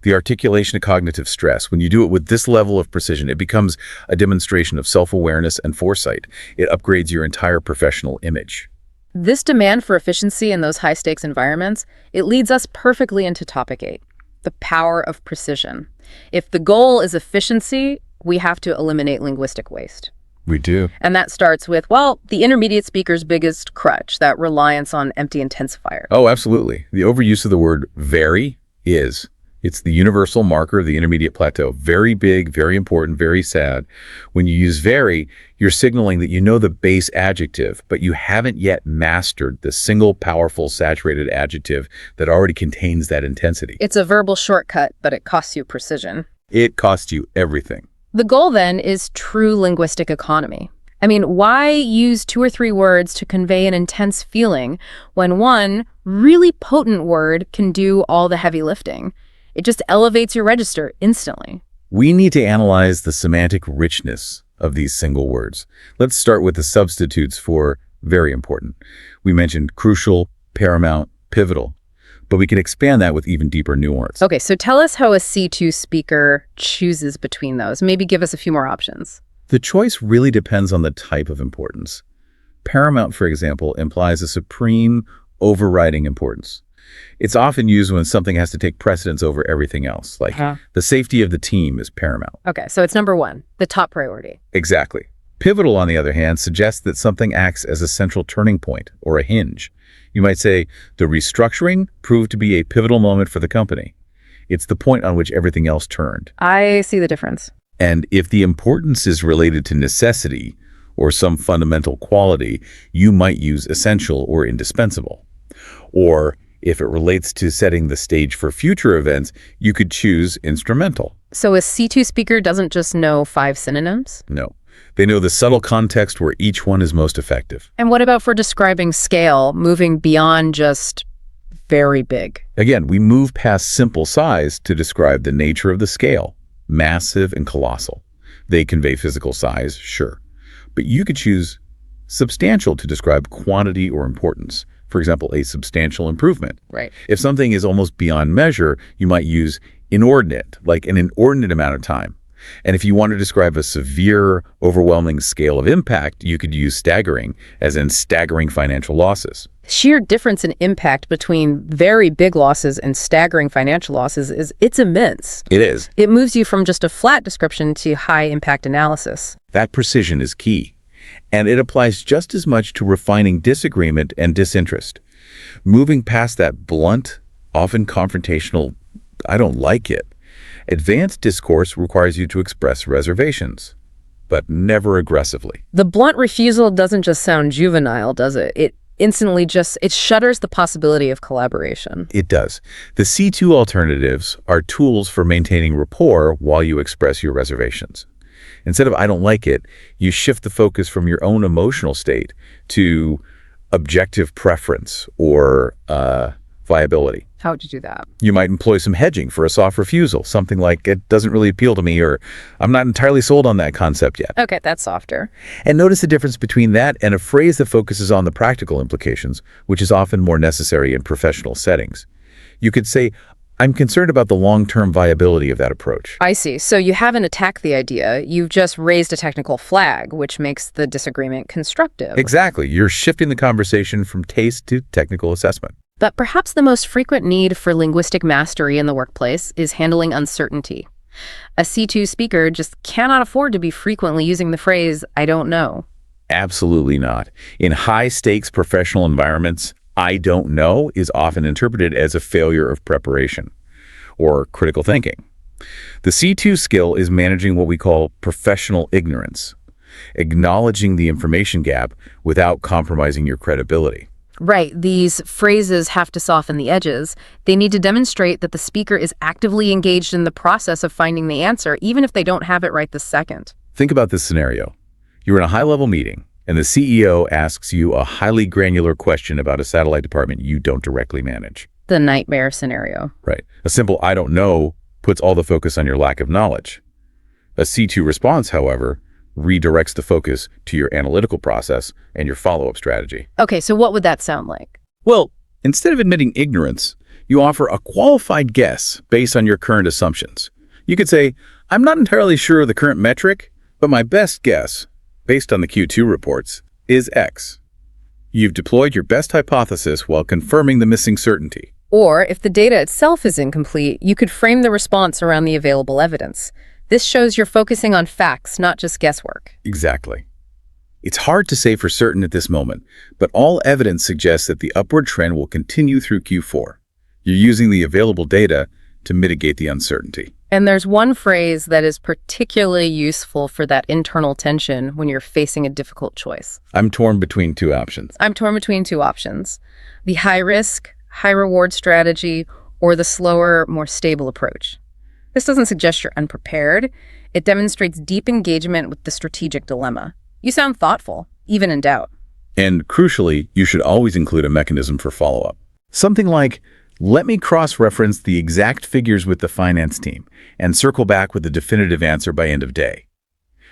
The articulation of cognitive stress, when you do it with this level of precision, it becomes a demonstration of self-awareness and foresight. It upgrades your entire professional image. This demand for efficiency in those high-stakes environments, it leads us perfectly into topic 8, the power of precision. If the goal is efficiency, we have to eliminate linguistic waste. We do. And that starts with, the intermediate speaker's biggest crutch, that reliance on empty intensifier. Oh, absolutely. The overuse of the word very is. It's the universal marker of the intermediate plateau. Very big, very important, very sad. When you use very, you're signaling that you know the base adjective, but you haven't yet mastered the single powerful saturated adjective that already contains that intensity. It's a verbal shortcut, but it costs you precision. It costs you everything. The goal, then, is true linguistic economy. Why use 2 or 3 words to convey an intense feeling when one really potent word can do all the heavy lifting? It just elevates your register instantly. We need to analyze the semantic richness of these single words. Let's start with the substitutes for very important. We mentioned crucial, paramount, pivotal, but we can expand that with even deeper nuance. Okay, so tell us how a C2 speaker chooses between those. Maybe give us a few more options. The choice really depends on the type of importance. Paramount, for example, implies a supreme, overriding importance. It's often used when something has to take precedence over everything else, like the safety of the team is paramount. Okay, so it's number 1, the top priority. Exactly. Pivotal, on the other hand, suggests that something acts as a central turning point or a hinge. You might say, the restructuring proved to be a pivotal moment for the company. It's the point on which everything else turned. I see the difference. And if the importance is related to necessity or some fundamental quality, you might use essential or indispensable. Or if it relates to setting the stage for future events, you could choose instrumental. So a C2 speaker doesn't just know 5 synonyms? No. They know the subtle context where each one is most effective. And what about for describing scale, moving beyond just very big? Again, we move past simple size to describe the nature of the scale, massive and colossal. They convey physical size, sure. But you could choose substantial to describe quantity or importance. For example, a substantial improvement. Right. If something is almost beyond measure, you might use inordinate, like an inordinate amount of time. And if you want to describe a severe, overwhelming scale of impact, you could use staggering, as in staggering financial losses. Sheer difference in impact between very big losses and staggering financial losses it's immense. It is. It moves you from just a flat description to high impact analysis. That precision is key. And it applies just as much to refining disagreement and disinterest. Moving past that blunt, often confrontational, I don't like it. Advanced discourse requires you to express reservations, but never aggressively. The blunt refusal doesn't just sound juvenile, does it? It instantly it shutters the possibility of collaboration. It does. The C2 alternatives are tools for maintaining rapport while you express your reservations. Instead of I don't like it, you shift the focus from your own emotional state to objective preference or viability. How would you do that? You might employ some hedging for a soft refusal, something like it doesn't really appeal to me or I'm not entirely sold on that concept yet. Okay, that's softer. And notice the difference between that and a phrase that focuses on the practical implications, which is often more necessary in professional settings. You could say, I'm concerned about the long-term viability of that approach. I see. So you haven't attacked the idea. You've just raised a technical flag, which makes the disagreement constructive. Exactly. You're shifting the conversation from taste to technical assessment. But perhaps the most frequent need for linguistic mastery in the workplace is handling uncertainty. A C2 speaker just cannot afford to be frequently using the phrase, "I don't know." Absolutely not. In high-stakes professional environments, I don't know is often interpreted as a failure of preparation or critical thinking. The C2 skill is managing what we call professional ignorance, acknowledging the information gap without compromising your credibility. Right, these phrases have to soften the edges. They need to demonstrate that the speaker is actively engaged in the process of finding the answer, even if they don't have it right this second. Think about this scenario. You're in a high-level meeting, and the CEO asks you a highly granular question about a satellite department you don't directly manage. The nightmare scenario. Right. A simple "I don't know" puts all the focus on your lack of knowledge. A C2 response, however, redirects the focus to your analytical process and your follow-up strategy. Okay, so what would that sound like? Well, instead of admitting ignorance, you offer a qualified guess based on your current assumptions. You could say, "I'm not entirely sure of the current metric, but my best guess, based on the Q2 reports, is X." You've deployed your best hypothesis while confirming the missing certainty. Or, if the data itself is incomplete, you could frame the response around the available evidence. This shows you're focusing on facts, not just guesswork. Exactly. It's hard to say for certain at this moment, but all evidence suggests that the upward trend will continue through Q4. You're using the available data to mitigate the uncertainty. And there's one phrase that is particularly useful for that internal tension when you're facing a difficult choice. I'm torn between two options. I'm torn between two options: the high-risk, high-reward strategy, or the slower, more stable approach. This doesn't suggest you're unprepared. It demonstrates deep engagement with the strategic dilemma. You sound thoughtful, even in doubt. And crucially, you should always include a mechanism for follow-up. Something like, "Let me cross-reference the exact figures with the finance team and circle back with a definitive answer by end of day."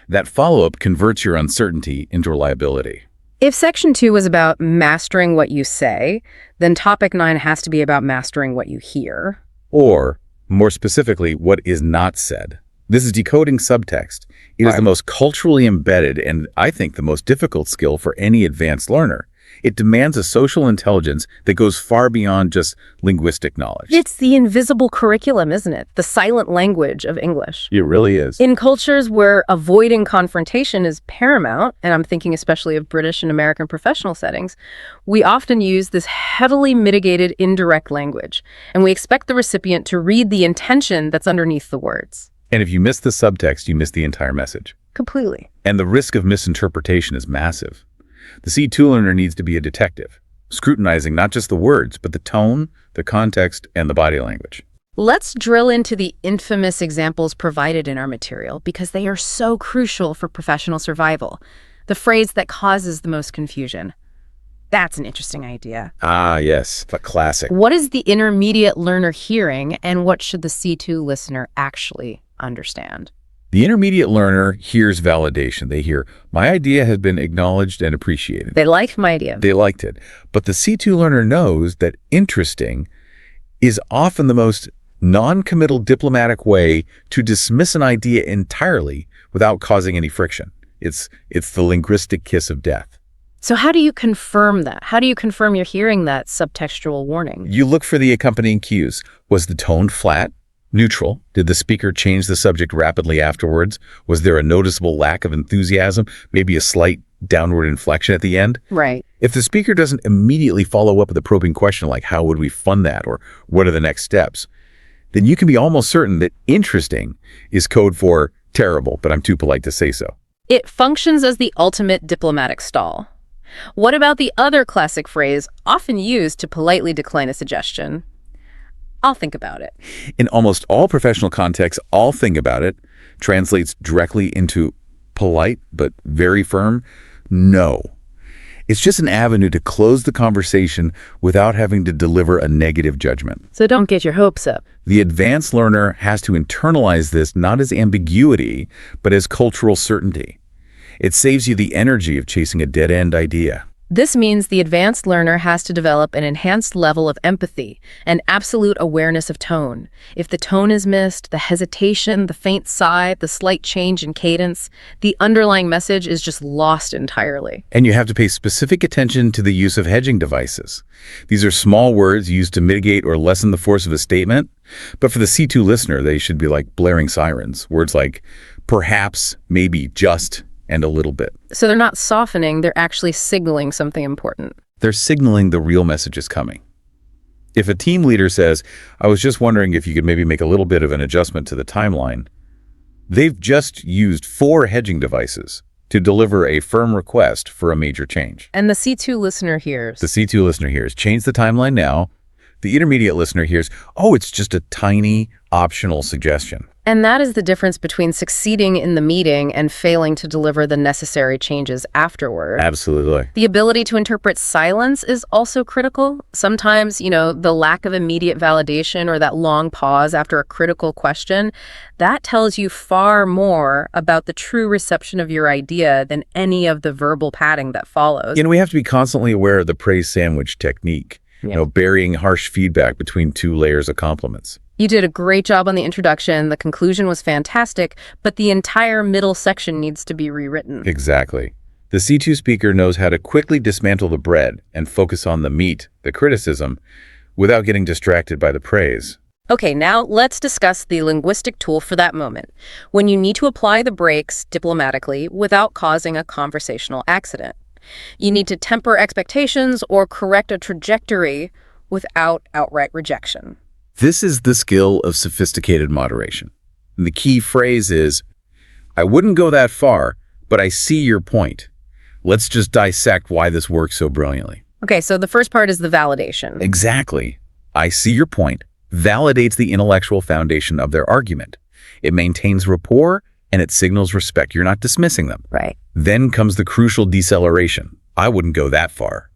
That follow-up converts your uncertainty into reliability. If Section 2 was about mastering what you say, then Topic 9 has to be about mastering what you hear. Or, more specifically, what is not said. This is decoding subtext. It is the most culturally embedded and, I think, the most difficult skill for any advanced learner. It demands a social intelligence that goes far beyond just linguistic knowledge. It's the invisible curriculum, isn't it? The silent language of English. It really is. In cultures where avoiding confrontation is paramount, and I'm thinking especially of British and American professional settings, we often use this heavily mitigated indirect language, and we expect the recipient to read the intention that's underneath the words. And if you miss the subtext, you miss the entire message. Completely. And the risk of misinterpretation is massive. The C2 learner needs to be a detective, scrutinizing not just the words, but the tone, the context, and the body language. Let's drill into the infamous examples provided in our material because they are so crucial for professional survival. The phrase that causes the most confusion. That's an interesting idea. Ah, yes, a classic. What is the intermediate learner hearing, and what should the C2 listener actually understand? The intermediate learner hears validation. They hear, "My idea has been acknowledged and appreciated." They liked my idea. They liked it. But the C2 learner knows that interesting is often the most non-committal diplomatic way to dismiss an idea entirely without causing any friction. It's the linguistic kiss of death. So how do you confirm that? How do you confirm you're hearing that subtextual warning? You look for the accompanying cues. Was the tone flat? Neutral? Did the speaker change the subject rapidly afterwards? Was there a noticeable lack of enthusiasm? Maybe a slight downward inflection at the end? Right. If the speaker doesn't immediately follow up with a probing question like, "How would we fund that?" or "What are the next steps?" then you can be almost certain that interesting is code for terrible, but I'm too polite to say so. It functions as the ultimate diplomatic stall. What about the other classic phrase often used to politely decline a suggestion? "I'll think about it." In almost all professional contexts, "I'll think about it" translates directly into polite but very firm no. It's just an avenue to close the conversation without having to deliver a negative judgment. So don't get your hopes up. The advanced learner has to internalize this not as ambiguity, but as cultural certainty. It saves you the energy of chasing a dead-end idea. This means the advanced learner has to develop an enhanced level of empathy and absolute awareness of tone. If the tone is missed, the hesitation, the faint sigh, the slight change in cadence, the underlying message is just lost entirely. And you have to pay specific attention to the use of hedging devices. These are small words used to mitigate or lessen the force of a statement, But for the C2 listener, they should be like blaring sirens. Words like perhaps, maybe, just, and a little bit. So they're not softening, they're actually signaling something important. They're signaling the real message is coming. If a team leader says, I was just wondering if you could maybe make a little bit of an adjustment to the timeline, they've just used 4 hedging devices to deliver a firm request for a major change. And the C2 listener hears. The C2 listener hears, change the timeline now. The intermediate listener hears, oh, it's just a tiny optional suggestion. And that is the difference between succeeding in the meeting and failing to deliver the necessary changes afterward. Absolutely. The ability to interpret silence is also critical. Sometimes, the lack of immediate validation or that long pause after a critical question, that tells you far more about the true reception of your idea than any of the verbal padding that follows. We have to be constantly aware of the praise sandwich technique, burying harsh feedback between 2 layers of compliments. You did a great job on the introduction. The conclusion was fantastic, but the entire middle section needs to be rewritten. Exactly. The C2 speaker knows how to quickly dismantle the bread and focus on the meat, the criticism, without getting distracted by the praise. Okay, now let's discuss the linguistic tool for that moment, when you need to apply the brakes diplomatically without causing a conversational accident. You need to temper expectations or correct a trajectory without outright rejection. This is the skill of sophisticated moderation. And the key phrase is, I wouldn't go that far, but I see your point. Let's just dissect why this works so brilliantly. Okay, so the first part is the validation. Exactly. I see your point validates the intellectual foundation of their argument. It maintains rapport and it signals respect. You're not dismissing them. Right. Then comes the crucial deceleration. I wouldn't go that far.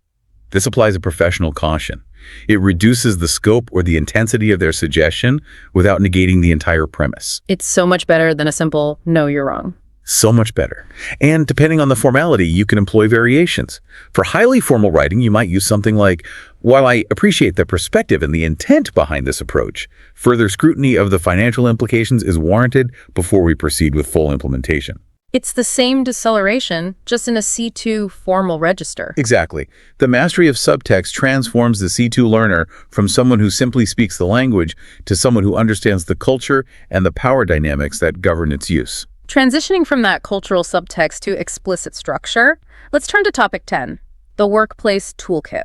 This applies a professional caution. It reduces the scope or the intensity of their suggestion without negating the entire premise. It's so much better than a simple, no, you're wrong. So much better. And depending on the formality, you can employ variations. For highly formal writing, you might use something like, while I appreciate the perspective and the intent behind this approach, further scrutiny of the financial implications is warranted before we proceed with full implementation. It's the same deceleration, just in a C2 formal register. Exactly. The mastery of subtext transforms the C2 learner from someone who simply speaks the language to someone who understands the culture and the power dynamics that govern its use. Transitioning from that cultural subtext to explicit structure, let's turn to topic 10, the workplace toolkit.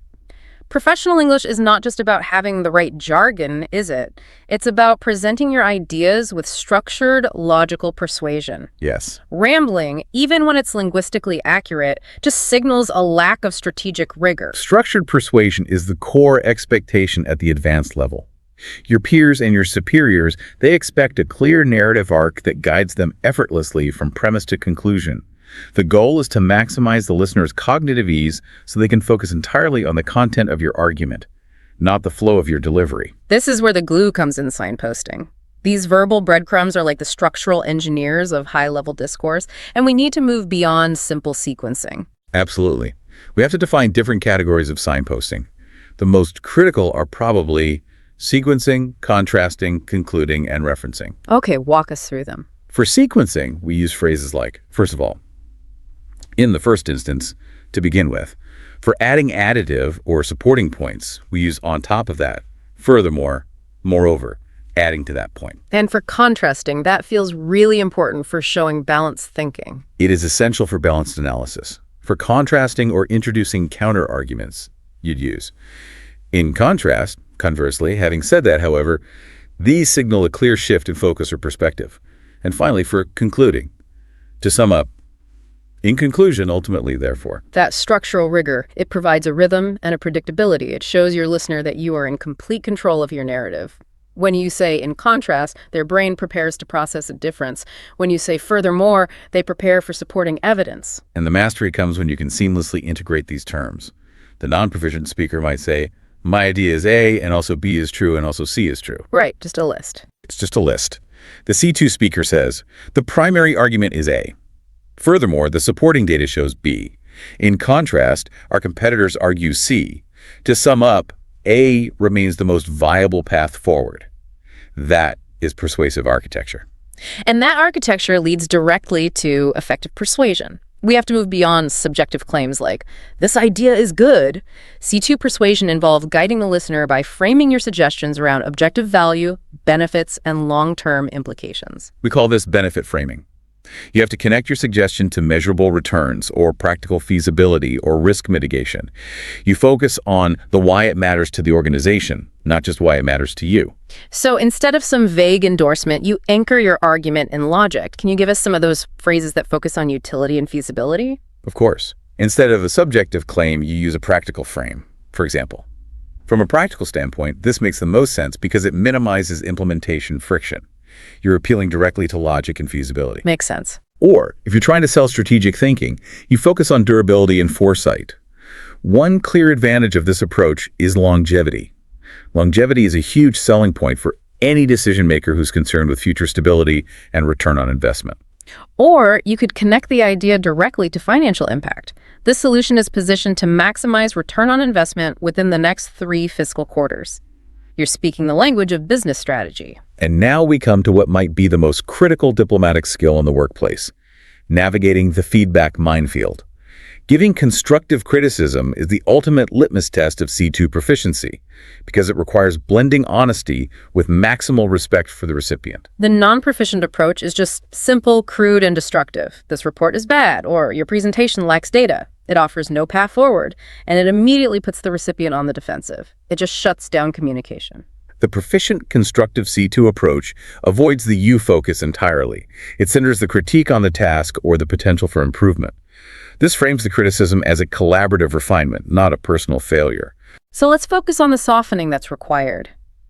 Professional English is not just about having the right jargon, is it? It's about presenting your ideas with structured, logical persuasion. Yes. Rambling, even when it's linguistically accurate, just signals a lack of strategic rigor. Structured persuasion is the core expectation at the advanced level. Your peers and your superiors, they expect a clear narrative arc that guides them effortlessly from premise to conclusion. The goal is to maximize the listener's cognitive ease so they can focus entirely on the content of your argument, not the flow of your delivery. This is where the glue comes in signposting. These verbal breadcrumbs are like the structural engineers of high-level discourse, and we need to move beyond simple sequencing. Absolutely. We have to define different categories of signposting. The most critical are probably sequencing, contrasting, concluding, and referencing. Okay, walk us through them. For sequencing, we use phrases like, first of all, in the first instance, to begin with. For adding additive or supporting points, we use on top of that. Furthermore, moreover, adding to that point. And for contrasting, that feels really important for showing balanced thinking. It is essential for balanced analysis. For contrasting or introducing counter-arguments, you'd use. In contrast, conversely, having said that, however, these signal a clear shift in focus or perspective. And finally, for concluding, to sum up, in conclusion, ultimately, therefore. That structural rigor, it provides a rhythm and a predictability. It shows your listener that you are in complete control of your narrative. When you say in contrast, their brain prepares to process a difference. When you say furthermore, they prepare for supporting evidence. And the mastery comes when you can seamlessly integrate these terms. The non-proficient speaker might say, my idea is A, and also B is true, and also C is true. Right, just a list. It's just a list. The C2 speaker says, the primary argument is A. Furthermore, the supporting data shows B. In contrast, our competitors argue C. To sum up, A remains the most viable path forward. That is persuasive architecture. And that architecture leads directly to effective persuasion. We have to move beyond subjective claims like, this idea is good. C2 persuasion involves guiding the listener by framing your suggestions around objective value, benefits, and long-term implications. We call this benefit framing. You have to connect your suggestion to measurable returns or practical feasibility or risk mitigation. You focus on the why it matters to the organization, not just why it matters to you. So instead of some vague endorsement, you anchor your argument in logic. Can you give us some of those phrases that focus on utility and feasibility? Of course. Instead of a subjective claim, you use a practical frame. For example, from a practical standpoint, this makes the most sense because it minimizes implementation friction. You're appealing directly to logic and feasibility. Makes sense. Or, if you're trying to sell strategic thinking, you focus on durability and foresight. One clear advantage of this approach is longevity. Longevity is a huge selling point for any decision maker who's concerned with future stability and return on investment. Or you could connect the idea directly to financial impact. This solution is positioned to maximize return on investment within the next 3 fiscal quarters. You're speaking the language of business strategy. And now we come to what might be the most critical diplomatic skill in the workplace: navigating the feedback minefield. Giving constructive criticism is the ultimate litmus test of C2 proficiency because it requires blending honesty with maximal respect for the recipient. The non-proficient approach is just simple, crude, and destructive. This report is bad, or your presentation lacks data. It offers no path forward, and it immediately puts the recipient on the defensive. It just shuts down communication. The proficient constructive C2 approach avoids the you focus entirely. It centers the critique on the task or the potential for improvement. This frames the criticism as a collaborative refinement, not a personal failure. So let's focus on the softening that's required.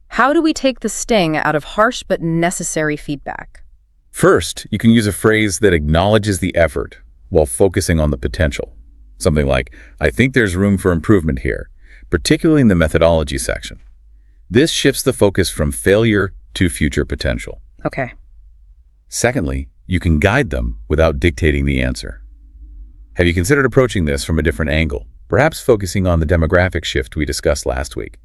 How do we take the sting out of harsh but necessary feedback? First, you can use a phrase that acknowledges the effort while focusing on the potential. Something like, I think there's room for improvement here, particularly in the methodology section. This shifts the focus from failure to future potential. Okay. Secondly, you can guide them without dictating the answer. Have you considered approaching this from a different angle, perhaps focusing on the demographic shift we discussed last week?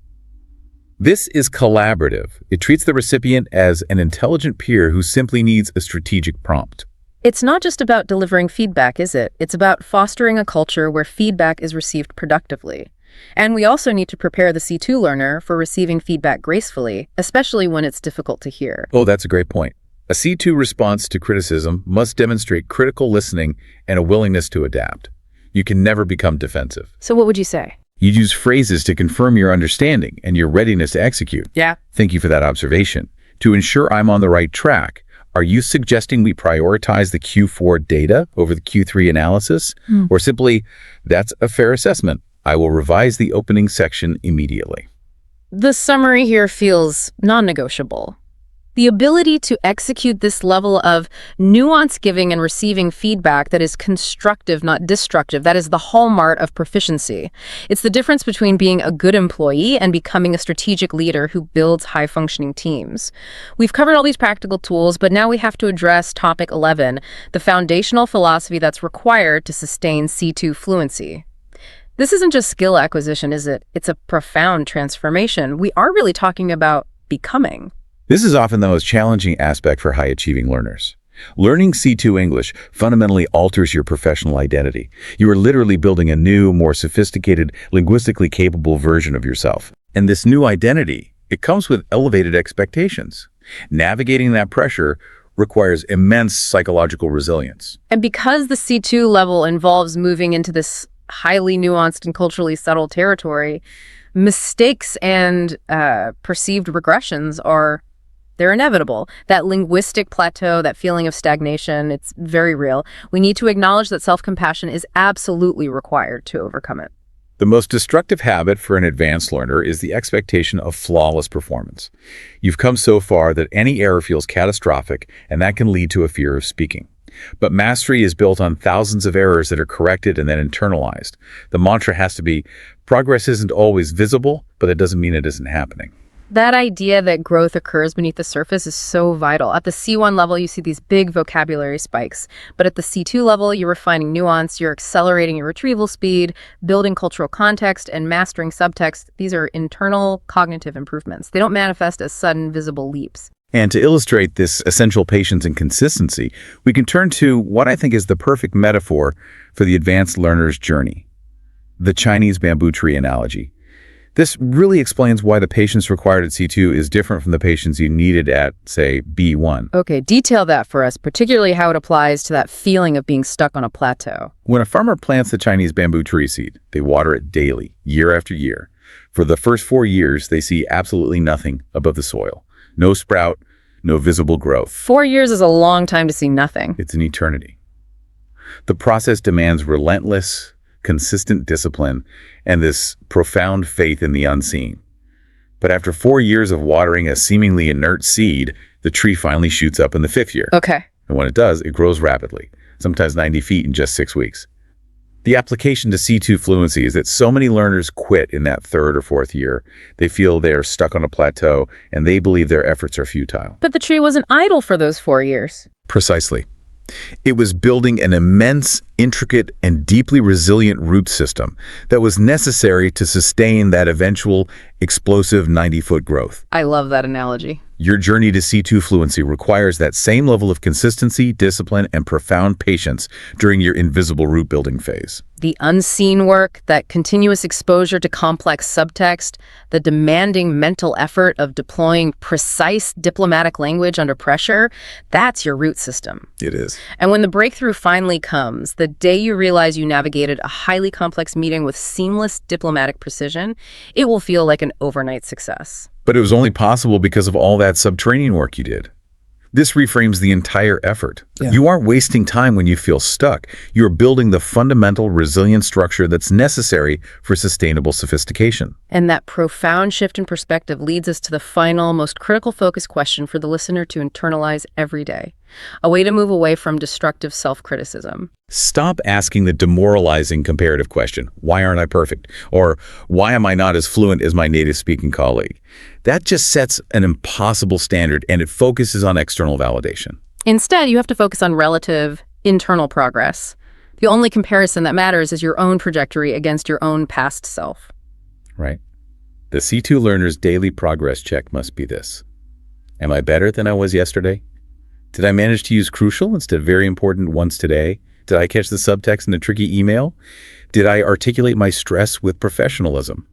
This is collaborative. It treats the recipient as an intelligent peer who simply needs a strategic prompt. It's not just about delivering feedback, is it? It's about fostering a culture where feedback is received productively. And we also need to prepare the C2 learner for receiving feedback gracefully, especially when it's difficult to hear. Oh, that's a great point. A C2 response to criticism must demonstrate critical listening and a willingness to adapt. You can never become defensive. So what would you say? You use phrases to confirm your understanding and your readiness to execute. Yeah. Thank you for that observation. To ensure I'm on the right track, are you suggesting we prioritize the Q4 data over the Q3 analysis? Or simply, that's a fair assessment. I will revise the opening section immediately. The summary here feels non-negotiable. The ability to execute this level of nuance giving and receiving feedback that is constructive, not destructive, that is the hallmark of proficiency. It's the difference between being a good employee and becoming a strategic leader who builds high-functioning teams. We've covered all these practical tools, but now we have to address topic 11, the foundational philosophy that's required to sustain C2 fluency. This isn't just skill acquisition, is it? It's a profound transformation. We are really talking about becoming. This is often the most challenging aspect for high-achieving learners. Learning C2 English fundamentally alters your professional identity. You are literally building a new, more sophisticated, linguistically capable version of yourself. And this new identity, it comes with elevated expectations. Navigating that pressure requires immense psychological resilience. And because the C2 level involves moving into this highly nuanced and culturally subtle territory, mistakes and perceived regressions they're inevitable. That linguistic plateau, that feeling of stagnation, it's very real. We need to acknowledge that self-compassion is absolutely required to overcome it. The most destructive habit for an advanced learner is the expectation of flawless performance. You've come so far that any error feels catastrophic, and that can lead to a fear of speaking. But mastery is built on thousands of errors that are corrected and then internalized. The mantra has to be, progress isn't always visible, but that doesn't mean it isn't happening. That idea that growth occurs beneath the surface is so vital. At the C1 level, you see these big vocabulary spikes. But at the C2 level, you're refining nuance, you're accelerating your retrieval speed, building cultural context, and mastering subtext. These are internal cognitive improvements. They don't manifest as sudden, visible leaps. And to illustrate this essential patience and consistency, we can turn to what I think is the perfect metaphor for the advanced learner's journey: the Chinese bamboo tree analogy. This really explains why the patience required at C2 is different from the patience you needed at, say, B1. Okay, detail that for us, particularly how it applies to that feeling of being stuck on a plateau. When a farmer plants the Chinese bamboo tree seed, they water it daily, year after year. For the first 4 years, they see absolutely nothing above the soil. No sprout, no visible growth. 4 years is a long time to see nothing. It's an eternity. The process demands relentless, consistent discipline and this profound faith in the unseen. But after 4 years of watering a seemingly inert seed, the tree finally shoots up in the 5th year. Okay. And when it does, it grows rapidly, sometimes 90 feet in just 6 weeks. The application to C2 fluency is that so many learners quit in that 3rd or 4th year. They feel they are stuck on a plateau, and they believe their efforts are futile. But the tree wasn't idle for those 4 years. Precisely. It was building an immense, intricate, and deeply resilient root system that was necessary to sustain that eventual, explosive 90-foot growth. I love that analogy. Your journey to C2 fluency requires that same level of consistency, discipline, and profound patience during your invisible root building phase. The unseen work, that continuous exposure to complex subtext, the demanding mental effort of deploying precise diplomatic language under pressure, that's your root system. It is. And when the breakthrough finally comes, the day you realize you navigated a highly complex meeting with seamless diplomatic precision, it will feel like an overnight success. But it was only possible because of all that subterranean work you did. This reframes the entire effort. Yeah. You aren't wasting time when you feel stuck. You're building the fundamental resilient structure that's necessary for sustainable sophistication. And that profound shift in perspective leads us to the final, most critical focus question for the listener to internalize every day. A way to move away from destructive self-criticism. Stop asking the demoralizing comparative question, why aren't I perfect? Or why am I not as fluent as my native speaking colleague? That just sets an impossible standard, and it focuses on external validation. Instead, you have to focus on relative, internal progress. The only comparison that matters is your own trajectory against your own past self. Right. The C2 learner's daily progress check must be this. Am I better than I was yesterday? Did I manage to use crucial instead of very important once today? Did I catch the subtext in a tricky email? Did I articulate my stress with professionalism?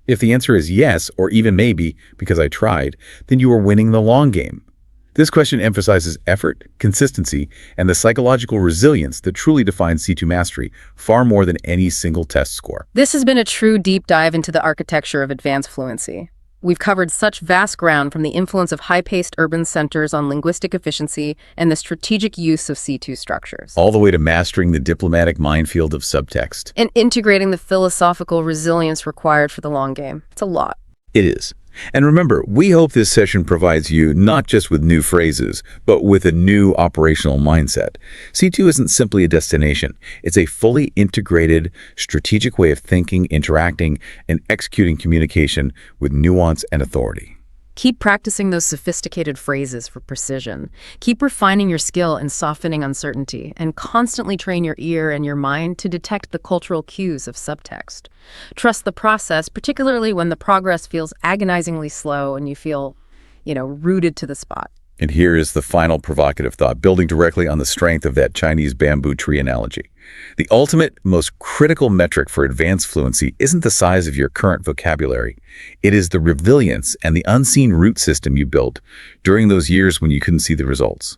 If the answer is yes, or even maybe because I tried, then you are winning the long game. This question emphasizes effort, consistency, and the psychological resilience that truly defines C2 mastery, far more than any single test score. This has been a true deep dive into the architecture of advanced fluency. We've covered such vast ground, from the influence of high-paced urban centers on linguistic efficiency and the strategic use of C2 structures, All the way to mastering the diplomatic minefield of subtext. and integrating the philosophical resilience required for the long game. It's a lot. It is. And remember, we hope this session provides you not just with new phrases, but with a new operational mindset. C2 isn't simply a destination. It's a fully integrated, strategic way of thinking, interacting, and executing communication with nuance and authority. Keep practicing those sophisticated phrases for precision. Keep refining your skill and softening uncertainty, and constantly train your ear and your mind to detect the cultural cues of subtext. Trust the process, particularly when the progress feels agonizingly slow and you feel, rooted to the spot. And here is the final provocative thought, building directly on the strength of that Chinese bamboo tree analogy. The ultimate, most critical metric for advanced fluency isn't the size of your current vocabulary. It is the resilience and the unseen root system you built during those years when you couldn't see the results.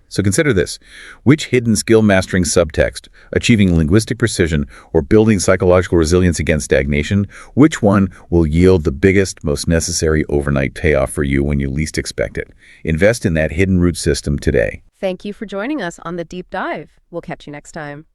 So consider this. Which hidden skill mastering subtext, achieving linguistic precision, or building psychological resilience against stagnation, which one will yield the biggest, most necessary overnight payoff for you when you least expect it? Invest in that hidden root system today. Thank you for joining us on the Deep Dive. We'll catch you next time.